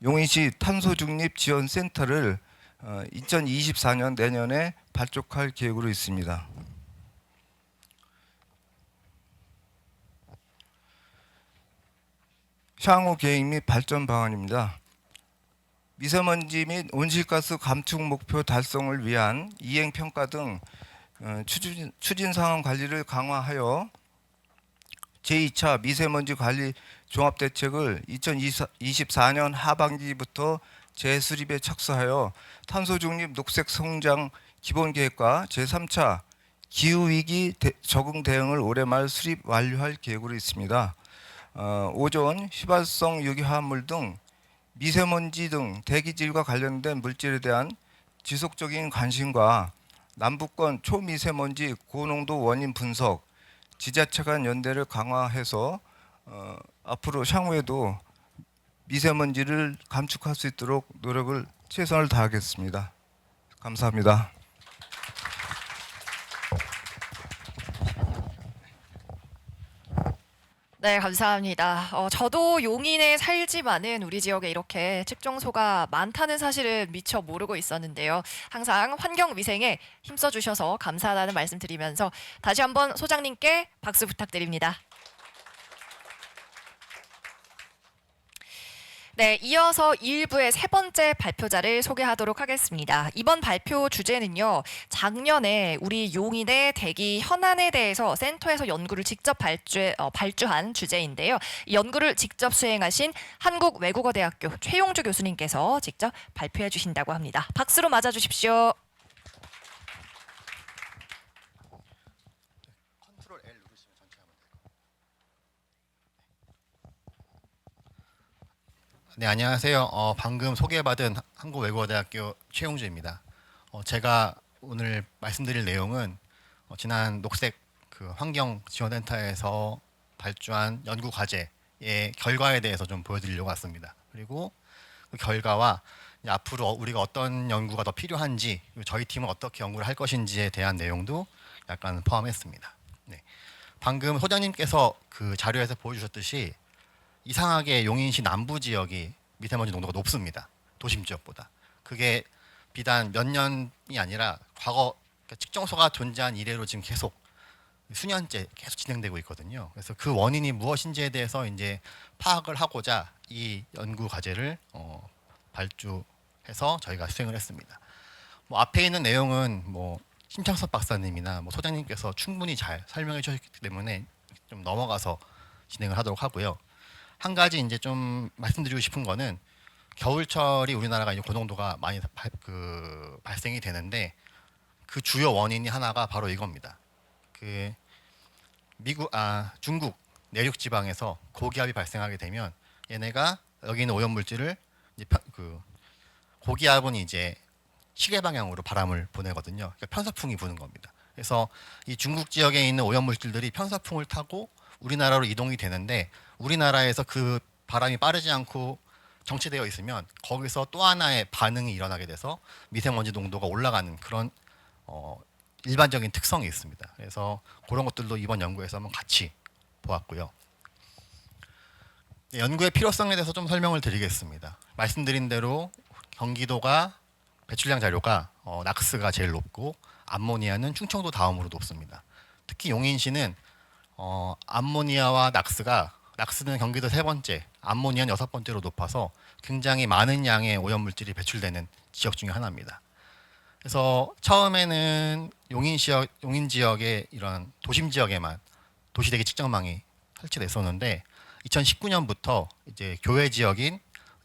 용인시 탄소 중립 지원 센터를 2024년 내년에 발족할 계획으로 있습니다. 향후 계획 및 발전 방안입니다. 미세먼지 및 온실가스 감축 목표 달성을 위한 이행 평가 등 추진 상황 관리를 강화하여 제2차 미세먼지 관리 종합대책을 2024년 하반기부터 재수립에 착수하여 탄소 중립 녹색 성장 기본계획과 제3차 기후위기 적응 대응을 올해 말 수립 완료할 계획으로 있습니다. 오존, 휘발성 유기화합물 등 미세먼지 등 대기질과 관련된 물질에 대한 지속적인 관심과 남북권 초미세먼지 고농도 원인 분석, 지자체 간 연대를 강화해서 앞으로 향후에도 미세먼지를 감축할 수 있도록 노력을 최선을 다하겠습니다. 감사합니다. 네, 감사합니다. 저도 용인에 살지만은 우리 지역에 이렇게 측정소가 많다는 사실을 미처 모르고 있었는데요. 항상 환경 위생에 힘써 주셔서 감사하다는 말씀 드리면서 다시 한번 소장님께 박수 부탁드립니다. 네, 이어서 1부의 세 번째 발표자를 소개하도록 하겠습니다. 이번 발표 주제는요, 작년에 우리 용인의 대기 현안에 대해서 센터에서 연구를 직접 발주한 주제인데요. 이 연구를 직접 수행하신 한국외국어대학교 최용주 교수님께서 직접 발표해 주신다고 합니다. 박수로 맞아주십시오. 네, 안녕하세요. 방금 소개받은 한국외국어대학교 최용주입니다. 제가 오늘 말씀드릴 내용은 지난 녹색 환경지원센터에서 발주한 연구 과제의 결과에 대해서 좀 보여드리려고 왔습니다. 그리고 그 결과와 이제 앞으로 우리가 어떤 연구가 더 필요한지, 그리고 저희 팀은 어떻게 연구를 할 것인지에 대한 내용도 약간 포함했습니다. 네. 방금 소장님께서 그 자료에서 보여주셨듯이 이상하게 용인시 남부 지역이 미세먼지 농도가 높습니다. 도심 지역보다. 그게 비단 몇 년이 아니라 과거 측정소가 존재한 이래로 지금 계속 수년째 계속 진행되고 있거든요. 그래서 그 원인이 무엇인지에 대해서 이제 파악을 하고자 이 연구 과제를 발주해서 저희가 수행을 했습니다. 앞에 있는 내용은 신창섭 박사님이나 소장님께서 충분히 잘 설명해 주셨기 때문에 좀 넘어가서 진행을 하도록 하고요. 한 가지 이제 좀 말씀드리고 싶은 거는 겨울철이 우리나라가 이제 고농도가 많이 발생이 되는데 그 주요 원인이 하나가 바로 이겁니다. 중국 내륙 지방에서 고기압이 발생하게 되면 얘네가 여기 있는 오염 물질을 고기압은 이제 시계 방향으로 바람을 보내거든요. 그러니까 편서풍이 부는 겁니다. 그래서 이 중국 지역에 있는 오염 물질들이 편서풍을 타고 우리나라로 이동이 되는데 우리나라에서 그 바람이 빠르지 않고 정체되어 있으면 거기서 또 하나의 반응이 일어나게 돼서 미세먼지 농도가 올라가는 그런 일반적인 특성이 있습니다. 그래서 그런 것들도 이번 연구에서 한번 같이 보았고요. 연구의 필요성에 대해서 좀 설명을 드리겠습니다. 말씀드린 대로 경기도가 배출량 자료가 낙스가 제일 높고 암모니아는 충청도 다음으로 높습니다. 특히 용인시는 암모니아와 낙스는 경기도 세 번째, 암모니아는 여섯 번째로 높아서 굉장히 많은 양의 오염물질이 배출되는 지역 중에 하나입니다. 그래서 처음에는 용인 지역의 이런 도심 지역에만 도시대기 측정망이 설치됐었는데 2019년부터 이제 교외 지역인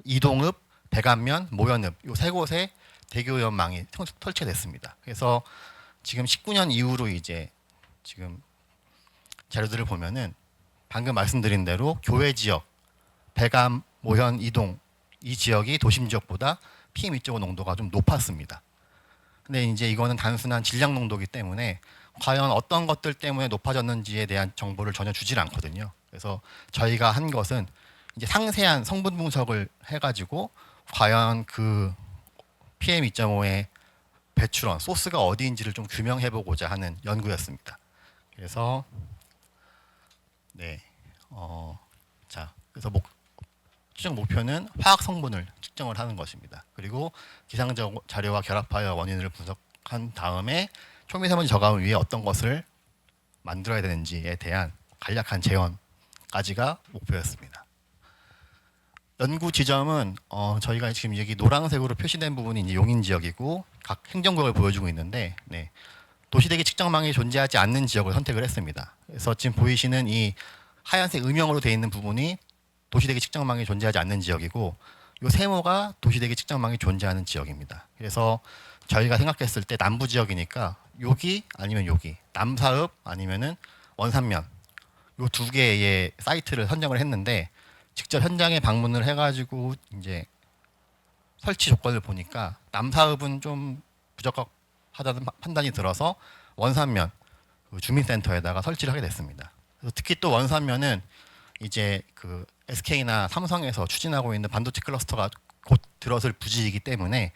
이동읍, 백안면, 모현읍 이 세 곳에 대기오염망이 설치됐습니다. 그래서 지금 19년 이후로 이제 지금 자료들을 보면은 방금 말씀드린 대로 교외 지역, 백암, 모현, 이동 이 지역이 도심 지역보다 PM2.5 농도가 좀 높았습니다. 근데 이제 이거는 단순한 질량 농도이기 때문에 과연 어떤 것들 때문에 높아졌는지에 대한 정보를 전혀 주질 않거든요. 그래서 저희가 한 것은 이제 상세한 성분 분석을 해가지고 과연 그 PM2.5의 배출원 소스가 어디인지를 좀 규명해보고자 하는 연구였습니다. 그래서 그래서 추정 목표는 화학 성분을 측정을 하는 것입니다. 그리고 기상 자료와 결합하여 원인을 분석한 다음에 초미세먼지 저감을 위해 어떤 것을 만들어야 되는지에 대한 간략한 재현까지가 목표였습니다. 연구 지점은 저희가 지금 여기 노란색으로 표시된 부분이 이제 용인 지역이고 각 행정구역을 보여주고 있는데 도시대기 측정망이 존재하지 않는 지역을 선택을 했습니다. 그래서 지금 보이시는 이 하얀색 음영으로 되어 있는 부분이 도시대기 측정망이 존재하지 않는 지역이고 이 세모가 도시대기 측정망이 존재하는 지역입니다. 그래서 저희가 생각했을 때 남부 지역이니까 여기 아니면 여기 남사읍 아니면은 원산면 이 두 개의 사이트를 선정을 했는데 직접 현장에 방문을 해가지고 이제 설치 조건을 보니까 남사읍은 좀 부적합하다는 판단이 들어서 원산면 그 주민센터에다가 설치를 하게 됐습니다. 그래서 특히 또 원산면은 이제 그 SK나 삼성에서 추진하고 있는 반도체 클러스터가 곧 들어설 부지이기 때문에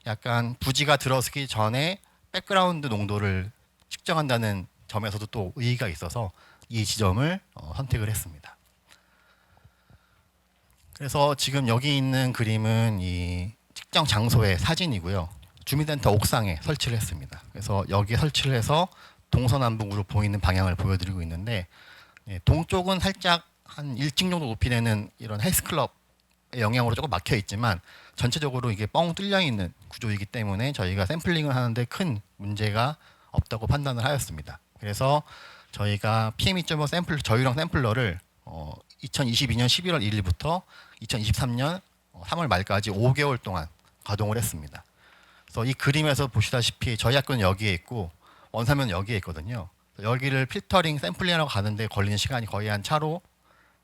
약간 부지가 들어서기 전에 백그라운드 농도를 측정한다는 점에서도 또 의의가 있어서 이 지점을 선택을 했습니다. 그래서 지금 여기 있는 그림은 이 측정 장소의 사진이고요. 주민센터 옥상에 설치를 했습니다. 그래서 여기에 설치를 해서 동서남북으로 보이는 방향을 보여드리고 있는데 동쪽은 살짝 한 1층 정도 높이 되는 이런 헬스클럽의 영향으로 조금 막혀 있지만 전체적으로 이게 뻥 뚫려 있는 구조이기 때문에 저희가 샘플링을 하는데 큰 문제가 없다고 판단을 하였습니다. 그래서 저희가 PM2.5 샘플 저유량 샘플러를 2022년 11월 1일부터 2023년 3월 말까지 5개월 동안 가동을 했습니다. 그래서 이 그림에서 보시다시피 저희 학교는 여기에 있고 원산면 여기에 있거든요. 여기를 필터링 샘플링하러 가는데 걸리는 시간이 거의 한 차로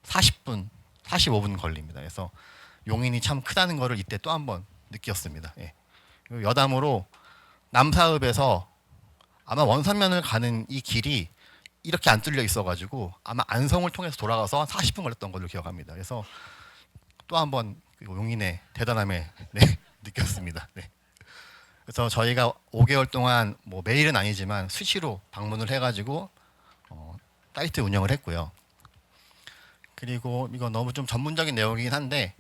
40분, 45분 걸립니다. 그래서 용인이 참 크다는 것을 이때 또 한 번 느꼈습니다. 예. 여담으로 남사읍에서 아마 원산면을 가는 이 길이 이렇게 안 뚫려 있어가지고 아마 안성을 통해서 돌아가서 40분 걸렸던 걸로 기억합니다. 그래서 또 한 번 용인의 대단함에 느꼈습니다. 네. 그래서 저희가 5개월 동안 뭐 매일은 아니지만 수시로 방문을 해가지고 사이트 운영을 했고요. 그리고 이거 너무 좀 전문적인 내용이긴 한데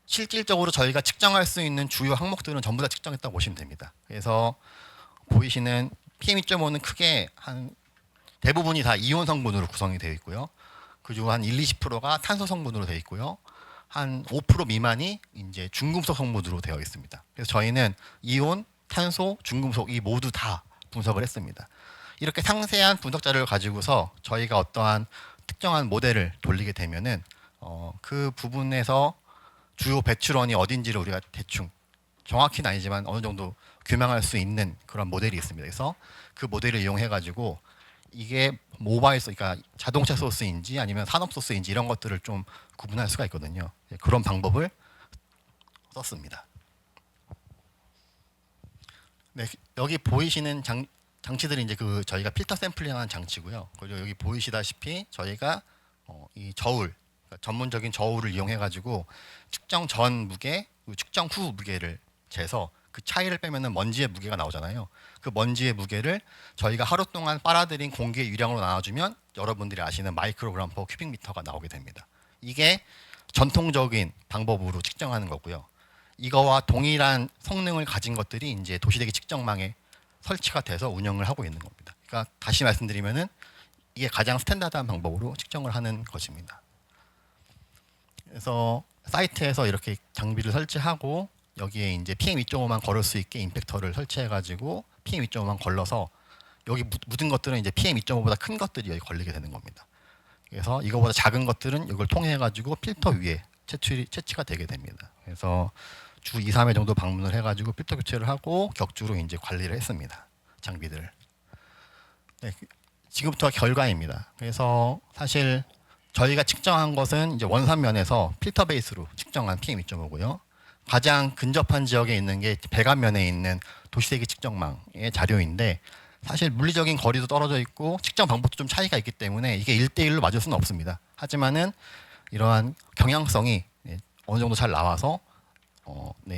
실질적으로 저희가 측정할 수 있는 주요 항목들은 전부 다 측정했다고 보시면 됩니다. 그래서 보이시는 PM2.5는 크게 한 대부분이 다 이온 성분으로 구성이 되어 있고요. 그리고 한 1-20%가 탄소 성분으로 되어 있고요. 한 5% 미만이 이제 중금속 성분으로 되어 있습니다. 그래서 저희는 이온, 탄소, 중금속 이 모두 다 분석을 했습니다. 이렇게 상세한 분석 자료를 가지고서 저희가 어떠한 특정한 모델을 돌리게 되면은 그 부분에서 주요 배출원이 어딘지를 우리가 대충 정확히는 아니지만 어느 정도 규명할 수 있는 그런 모델이 있습니다. 그래서 그 모델을 이용해 가지고 이게 모바일 소스, 그러니까 자동차 소스인지 아니면 산업 소스인지 이런 것들을 좀 구분할 수가 있거든요. 그런 방법을 썼습니다. 네, 여기 보이시는 장치들이 이제 그 저희가 필터 샘플링하는 장치고요. 그리고 여기 보이시다시피 저희가 이 저울, 그러니까 전문적인 저울을 이용해 가지고 측정 전 무게, 측정 후 무게를 재서 그 차이를 빼면은 먼지의 무게가 나오잖아요. 그 먼지의 무게를 저희가 하루 동안 빨아들인 공기의 유량으로 나눠주면 여러분들이 아시는 마이크로그램 퍼 큐빅미터가 나오게 됩니다. 이게 전통적인 방법으로 측정하는 거고요. 이거와 동일한 성능을 가진 것들이 이제 도시대기 측정망에 설치가 돼서 운영을 하고 있는 겁니다. 그러니까 다시 말씀드리면은 이게 가장 스탠다드한 방법으로 측정을 하는 것입니다. 그래서 사이트에서 이렇게 장비를 설치하고 여기에 이제 PM2.5만 걸을 수 있게 임팩터를 설치해가지고 PM2.5만 걸러서 여기 묻은 것들은 이제 PM2.5보다 큰 것들이 여기 걸리게 되는 겁니다. 그래서 이거보다 작은 것들은 이걸 통해가지고 필터 위에 채취가 되게 됩니다. 그래서 주 2, 3회 정도 방문을 해가지고 필터 교체를 하고 격주로 이제 관리를 했습니다. 장비들을. 네, 지금부터 결과입니다. 그래서 사실 저희가 측정한 것은 이제 원산면에서 필터 베이스로 측정한 PM2.5고요. 가장 근접한 지역에 있는 게 배관면에 있는 도시대기 측정망의 자료인데 사실 물리적인 거리도 떨어져 있고 측정 방법도 좀 차이가 있기 때문에 이게 1대1로 맞을 수는 없습니다. 하지만은 이러한 경향성이 어느 정도 잘 나와서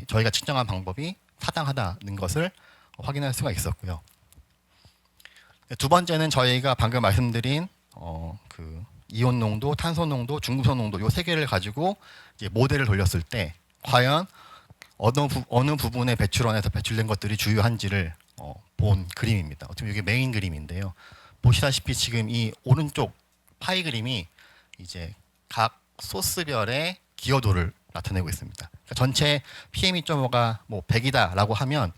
저희가 측정한 방법이 타당하다는 것을 확인할 수가 있었고요. 두 번째는 저희가 방금 말씀드린 그 이온 농도, 탄소 농도, 중금속 농도 요 세 개를 가지고 이제 모델을 돌렸을 때 과연 어느 부분의 배출원에서 배출된 것들이 주요한지를 본 그림입니다. 어떻게 보면 이게 메인 그림인데요. 보시다시피 지금 이 오른쪽 파이 그림이 이제 각 소스별의 기여도를 나타내고 있습니다. 그러니까 전체 PM2.5가 뭐 100이다라고 하면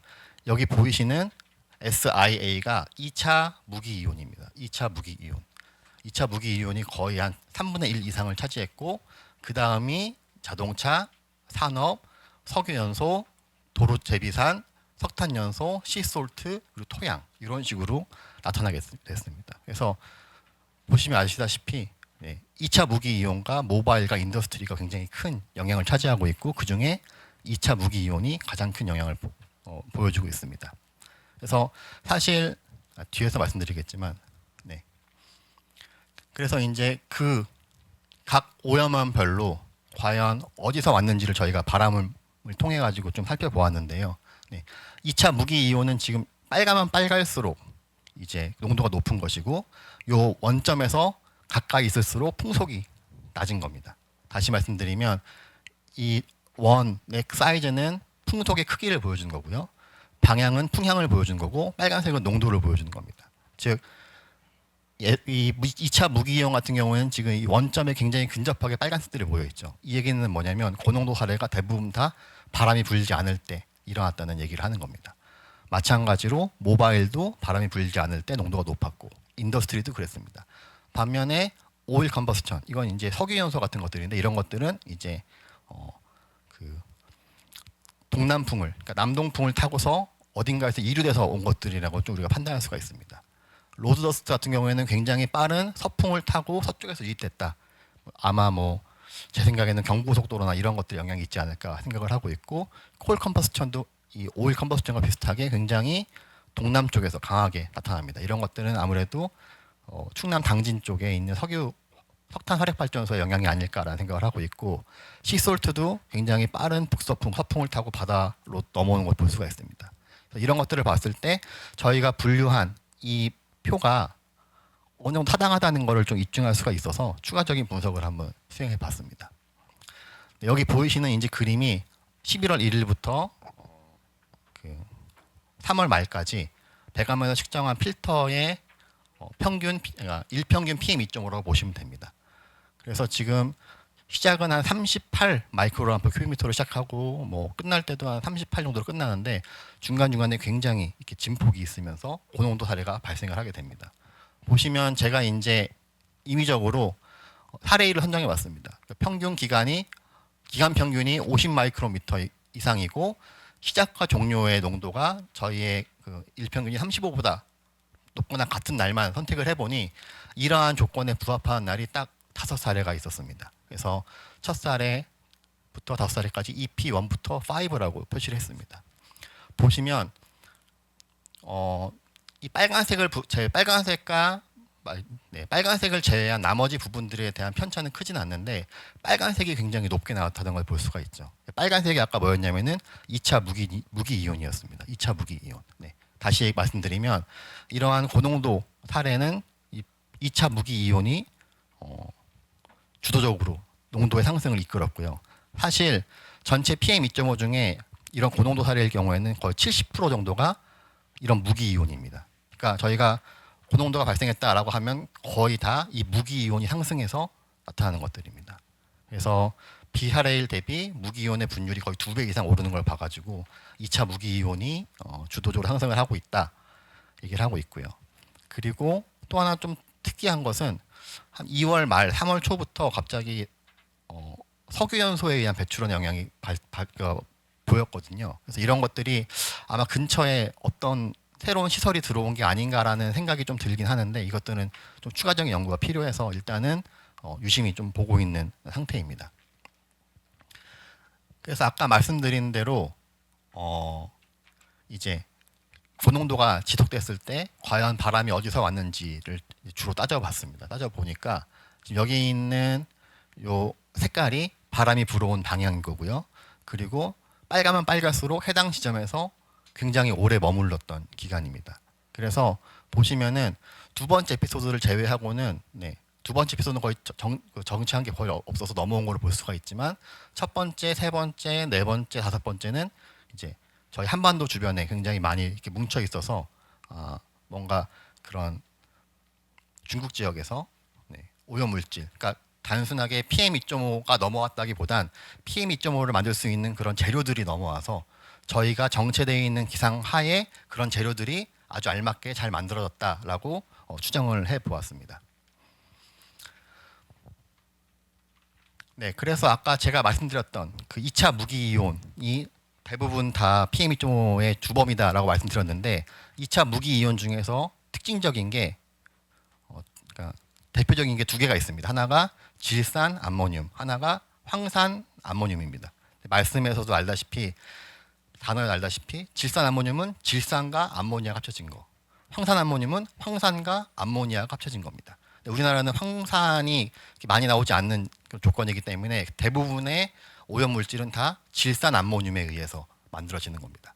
여기 보이시는 SIA가 2차 무기 이온입니다. 2차 무기 이온. 2차 무기 이온이 거의 한 3분의 1 이상을 차지했고 그 다음이 자동차, 산업, 석유연소, 도로제비산, 석탄연소, 시솔트, 그리고 토양 이런 식으로 나타나게 됐습니다. 그래서 보시면 아시다시피 2차 무기 이온과 모바일과 인더스트리가 굉장히 큰 영향을 차지하고 있고 그 중에 2차 무기 이온이 가장 큰 영향을 보여주고 있습니다. 그래서 사실 뒤에서 말씀드리겠지만 그래서 이제 그 각 오염원별로 과연 어디서 왔는지를 저희가 바람을 통해 가지고 좀 살펴보았는데요. 2차 무기 이온은 지금 빨가면 빨갈수록 이제 농도가 높은 것이고 요 원점에서 가까이 있을수록 풍속이 낮은 겁니다. 다시 말씀드리면 이 원의 사이즈는 풍속의 크기를 보여주는 거고요. 방향은 풍향을 보여주는 거고 빨간색은 농도를 보여주는 겁니다. 즉 이 2차 무기이온 같은 경우에는 지금 이 원점에 굉장히 근접하게 빨간색들이 모여 있죠. 이 얘기는 뭐냐면 고농도 사례가 대부분 다 바람이 불지 않을 때 일어났다는 얘기를 하는 겁니다. 마찬가지로 모바일도 바람이 불지 않을 때 농도가 높았고 인더스트리도 그랬습니다. 반면에 오일 컨버스천 이건 이제 석유연소 같은 것들인데 이런 것들은 이제 그 동남풍을 그러니까 남동풍을 타고서 어딘가에서 이류돼서 온 것들이라고 좀 우리가 판단할 수가 있습니다. 로드더스트 같은 경우에는 굉장히 빠른 서풍을 타고 서쪽에서 유입됐다. 아마 뭐 제 생각에는 경부고속도로나 이런 것들 영향이 있지 않을까 생각을 하고 있고 콜 컨버스천도 이 오일 컨버스천과 비슷하게 굉장히 동남쪽에서 강하게 나타납니다. 이런 것들은 아무래도 충남 당진 쪽에 있는 석탄 화력발전소의 영향이 아닐까라는 생각을 하고 있고 시솔트도 굉장히 빠른 북서풍, 서풍을 타고 바다로 넘어오는 걸 볼 수가 있습니다. 이런 것들을 봤을 때 저희가 분류한 이 표가 어느 정도 타당하다는 것을 좀 입증할 수가 있어서 추가적인 분석을 한번 수행해 봤습니다. 여기 보이시는 이제 그림이 11월 1일부터 그 3월 말까지 배관면에서 측정한 필터의 평균 일평균 PM2.5라고 보시면 됩니다. 그래서 지금 시작은 한 38 마이크로그램 per 큐비미터로 시작하고 뭐 끝날 때도 한 38 정도로 끝나는데 중간중간에 굉장히 이렇게 진폭이 있으면서 고농도 사례가 발생을 하게 됩니다. 보시면 제가 이제 임의적으로 사례 1을 선정해 봤습니다. 평균 기간 평균이 50 마이크로미터 이상이고 시작과 종료의 농도가 저희의 그 일평균이 35보다 높거나 같은 날만 선택을 해보니 이러한 조건에 부합하는 날이 딱 5사례가 있었습니다. 그래서 첫 사례부터 5사례까지 EP1부터 5라고 표시를 했습니다. 보시면 이 빨간색을 빨간색을 제외한 나머지 부분들에 대한 편차는 크진 않는데 빨간색이 굉장히 높게 나왔다는 걸 볼 수가 있죠. 빨간색이 아까 뭐였냐면은 2차 무기 이온이었습니다. 2차 무기 이온. 다시 말씀드리면 이러한 고농도 사례는 2차 무기 이온이 주도적으로 농도의 상승을 이끌었고요. 사실 전체 PM2.5 중에 이런 고농도 사례일 경우에는 거의 70% 정도가 이런 무기 이온입니다. 그러니까 저희가 고농도가 발생했다라고 하면 거의 다 이 무기 이온이 상승해서 나타나는 것들입니다. 그래서 비사례일 대비 무기 이온의 분율이 거의 2배 이상 오르는 걸 봐가지고 2차 무기 이온이 주도적으로 상승을 하고 있다 얘기를 하고 있고요. 그리고 또 하나 좀 특이한 것은 한 2월 말 3월 초부터 갑자기 석유연소에 의한 배출원 영향이 보였거든요. 그래서 이런 것들이 아마 근처에 어떤 새로운 시설이 들어온 게 아닌가라는 생각이 좀 들긴 하는데 이것들은 좀 추가적인 연구가 필요해서 일단은 유심히 좀 보고 있는 상태입니다. 그래서 아까 말씀드린 대로 이제 고농도가 지속됐을 때 과연 바람이 어디서 왔는지를 주로 따져봤습니다. 따져보니까 지금 여기 있는 요 색깔이 바람이 불어온 방향인 거고요. 그리고 빨가면 빨갈수록 해당 지점에서 굉장히 오래 머물렀던 기간입니다. 그래서 보시면은 두 번째 에피소드를 제외하고는 두 번째 에피소드는 거의 정치한 게 거의 없어서 넘어온 걸로 볼 수가 있지만 첫 번째, 세 번째, 네 번째, 다섯 번째는 이제 저희 한반도 주변에 굉장히 많이 이렇게 뭉쳐 있어서 뭔가 그런 중국 지역에서 오염 물질, 그러니까 단순하게 PM2.5가 넘어왔다기보단 PM2.5를 만들 수 있는 그런 재료들이 넘어와서 저희가 정체되어 있는 기상 하에 그런 재료들이 아주 알맞게 잘 만들어졌다라고 추정을 해 보았습니다. 네, 그래서 아까 제가 말씀드렸던 그 2차 무기 이온이 대부분 다 PM2.5의 주범이다라고 말씀드렸는데 2차 무기 이온 중에서 특징적인 게 그러니까 대표적인 게 두 개가 있습니다. 하나가 질산 암모늄, 하나가 황산 암모늄입니다. 말씀에서도 알다시피 단어에 알다시피 질산 암모늄은 질산과 암모니아가 합쳐진 거, 황산 암모늄은 황산과 암모니아가 합쳐진 겁니다. 우리나라는 황산이 많이 나오지 않는 조건이기 때문에 대부분의 오염 물질은 다 질산 암모늄에 의해서 만들어지는 겁니다.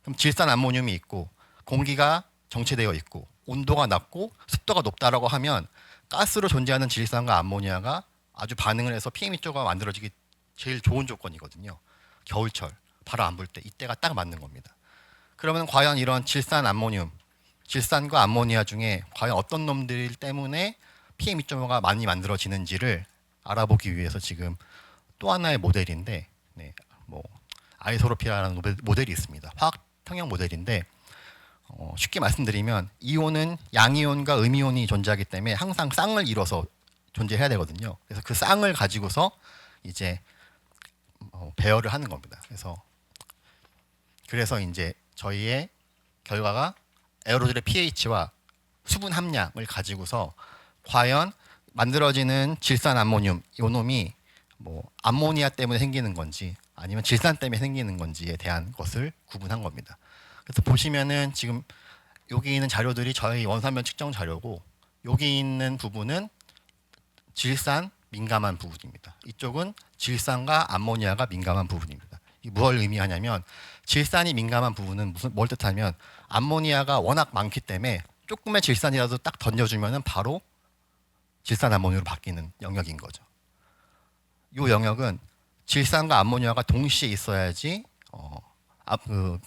그럼 질산 암모늄이 있고 공기가 정체되어 있고 온도가 낮고 습도가 높다라고 하면 가스로 존재하는 질산과 암모니아가 아주 반응을 해서 PM2.5가 만들어지기 제일 좋은 조건이거든요. 겨울철 바람 안 불 때 이때가 딱 맞는 겁니다. 그러면 과연 이런 질산 암모늄, 질산과 암모니아 중에 과연 어떤 놈들 때문에 PM2.5가 많이 만들어지는지를 알아보기 위해서 지금 또 하나의 모델인데 아이소로피라는 모델이 있습니다. 화학 평형 모델인데 쉽게 말씀드리면 이온은 양이온과 음이온이 존재하기 때문에 항상 쌍을 이뤄서 존재해야 되거든요. 그래서 그 쌍을 가지고서 이제 배열을 하는 겁니다. 그래서 이제 저희의 결과가 에어로졸의 pH와 수분 함량을 가지고서 과연 만들어지는 질산 암모늄 요 놈이 암모니아 때문에 생기는 건지 아니면 질산 때문에 생기는 건지에 대한 것을 구분한 겁니다. 그래서 보시면은 지금 여기 있는 자료들이 저희 원산면 측정 자료고 여기 있는 부분은 질산 민감한 부분입니다. 이쪽은 질산과 암모니아가 민감한 부분입니다. 이 뭘 의미하냐면 질산이 민감한 부분은 뭘 뜻하면 암모니아가 워낙 많기 때문에 조금의 질산이라도 딱 던져주면은 바로 질산 암모니아로 바뀌는 영역인 거죠. 이 영역은 질산과 암모니아가 동시에 있어야지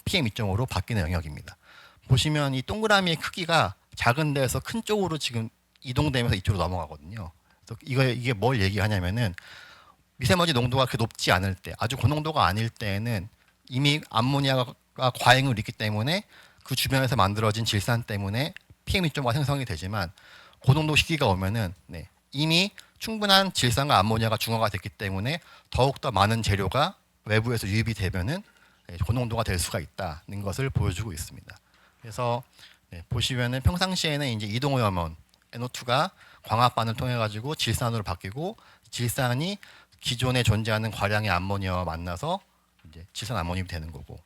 PM2.5로 바뀌는 영역입니다. 보시면 이 동그라미의 크기가 작은 데에서 큰 쪽으로 지금 이동되면서 이쪽으로 넘어가거든요. 그래서 이게 뭘 얘기하냐면은 미세먼지 농도가 그렇게 높지 않을 때, 아주 고농도가 아닐 때에는 이미 암모니아가 과잉을 일으키기 때문에 그 주변에서 만들어진 질산 때문에 PM2.5가 생성이 되지만 고농도 시기가 오면은 이미 충분한 질산과 암모니아가 중화가 됐기 때문에 더욱더 많은 재료가 외부에서 유입이 되면은 고농도가 될 수가 있다는 것을 보여주고 있습니다. 그래서 보시면은 평상시에는 이제 이동오염원 NO2가 광합반을 통해 가지고 질산으로 바뀌고 질산이 기존에 존재하는 과량의 암모니아와 만나서 이제 질산 암모늄이 되는 거고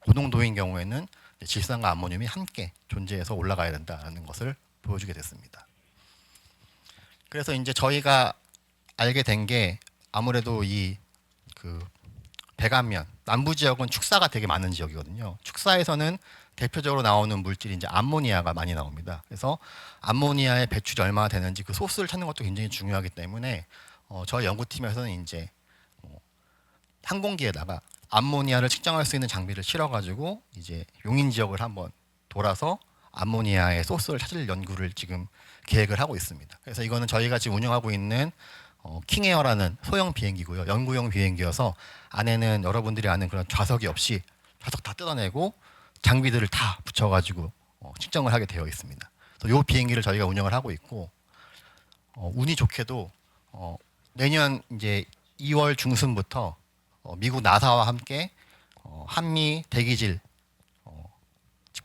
고농도인 경우에는 질산과 암모늄이 함께 존재해서 올라가야 된다는 것을 보여주게 됐습니다. 그래서 이제 저희가 알게 된 게 아무래도 이 백안면 남부 지역은 축사가 되게 많은 지역이거든요. 축사에서는 대표적으로 나오는 물질이 이제 암모니아가 많이 나옵니다. 그래서 암모니아의 배출이 얼마나 되는지 그 소스를 찾는 것도 굉장히 중요하기 때문에 저희 연구팀에서는 이제 항공기에다가 암모니아를 측정할 수 있는 장비를 실어가지고 이제 용인 지역을 한번 돌아서 암모니아의 소스를 찾을 연구를 지금 계획을 하고 있습니다. 그래서 이거는 저희가 지금 운영하고 있는 킹에어라는 소형 비행기고요. 연구용 비행기여서 안에는 여러분들이 아는 그런 좌석이 없이 좌석 다 뜯어내고 장비들을 다 붙여가지고 측정을 하게 되어 있습니다. 그래서 이 비행기를 저희가 운영을 하고 있고 운이 좋게도 내년 이제 2월 중순부터 미국 나사와 함께 한미 대기질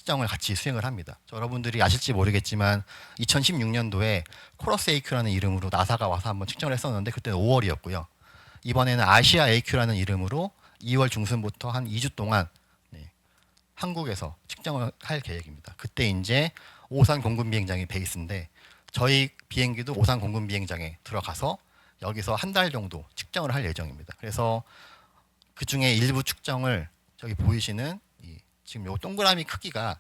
측정을 같이 수행을 합니다. 여러분들이 아실지 모르겠지만 2016년도에 코러스 AQ라는 이름으로 나사가 와서 한번 측정을 했었는데 그때는 5월이었고요. 이번에는 아시아 AQ라는 이름으로 2월 중순부터 한 2주 동안 한국에서 측정을 할 계획입니다. 그때 이제 오산 공군 비행장이 베이스인데 저희 비행기도 오산 공군 비행장에 들어가서 여기서 한 달 정도 측정을 할 예정입니다. 그래서 그 중에 일부 측정을 저기 보이시는 지금 요 동그라미 크기가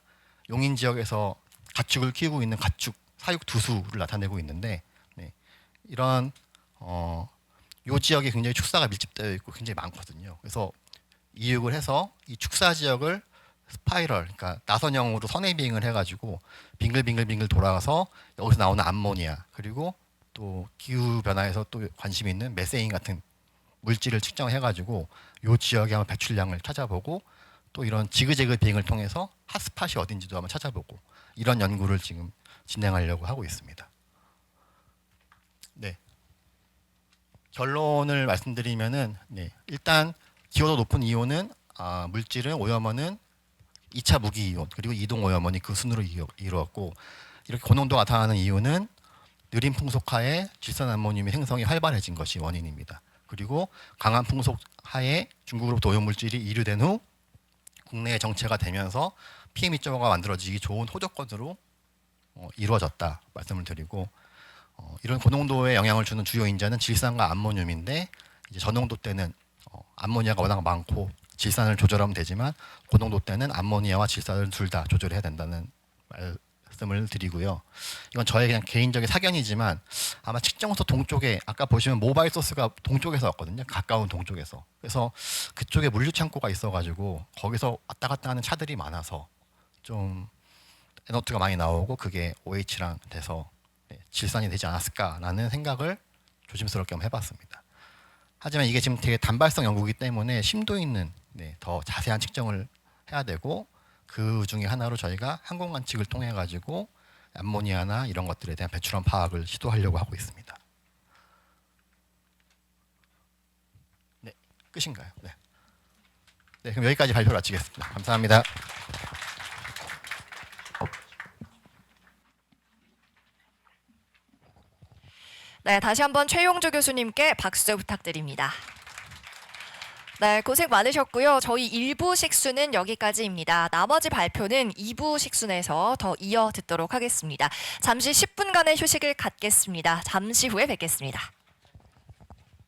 용인 지역에서 가축을 키우고 있는 가축 사육 두수를 나타내고 있는데 이런 요 지역이 굉장히 축사가 밀집되어 있고 굉장히 많거든요. 그래서 이육을 해서 이 축사 지역을 스파이럴, 그러니까 나선형으로 선의 비행을 해가지고 빙글빙글 돌아가서 여기서 나오는 암모니아 그리고 또 기후 변화에서 또 관심 있는 메세인 같은 물질을 측정해가지고 요 지역의 아마 배출량을 찾아보고 또 이런 지그재그 비행을 통해서 핫스팟이 어딘지도 한번 찾아보고 이런 연구를 지금 진행하려고 하고 있습니다. 네. 결론을 말씀드리면은 일단 기호도 높은 이온은 물질은 오염원은 2차 무기 이온 그리고 이동 오염원이 그 순으로 이루었고 이렇게 고농도가 나타나는 이유는 느린 풍속하에 질산암모늄의 생성이 활발해진 것이 원인입니다. 그리고 강한 풍속하에 중국으로부터 오염물질이 이류된 후 국내에 정체가 되면서 PM2.5가 만들어지기 좋은 호조건으로 이루어졌다 말씀을 드리고 이런 고농도에 영향을 주는 주요 인자는 질산과 암모늄인데 이제 저농도 때는 암모니아가 워낙 많고 질산을 조절하면 되지만 고농도 때는 암모니아와 질산을 둘 다 조절해야 된다는 말씀을 드리고요. 이건 저의 그냥 개인적인 사견이지만 아마 측정소 동쪽에 아까 보시면 모바일 소스가 동쪽에서 왔거든요. 가까운 동쪽에서. 그래서 그쪽에 물류 창고가 있어가지고 거기서 왔다 갔다 하는 차들이 많아서 좀 NO2가 많이 나오고 그게 OH랑 돼서 질산이 되지 않았을까라는 생각을 조심스럽게 한번 해봤습니다. 하지만 이게 지금 되게 단발성 연구이기 때문에 심도 있는 더 자세한 측정을 해야 되고 그 중에 하나로 저희가 항공 관측을 통해 가지고 암모니아나 이런 것들에 대한 배출원 파악을 시도하려고 하고 있습니다. 네, 끝인가요? 네, 그럼 여기까지 발표를 마치겠습니다. 감사합니다. 네, 다시 한번 최용주 교수님께 박수 부탁드립니다. 네, 고생 많으셨고요. 저희 1부 식수는 여기까지입니다. 나머지 발표는 2부 식순에서 더 이어 듣도록 하겠습니다. 잠시 10분간의 휴식을 갖겠습니다. 잠시 후에 뵙겠습니다.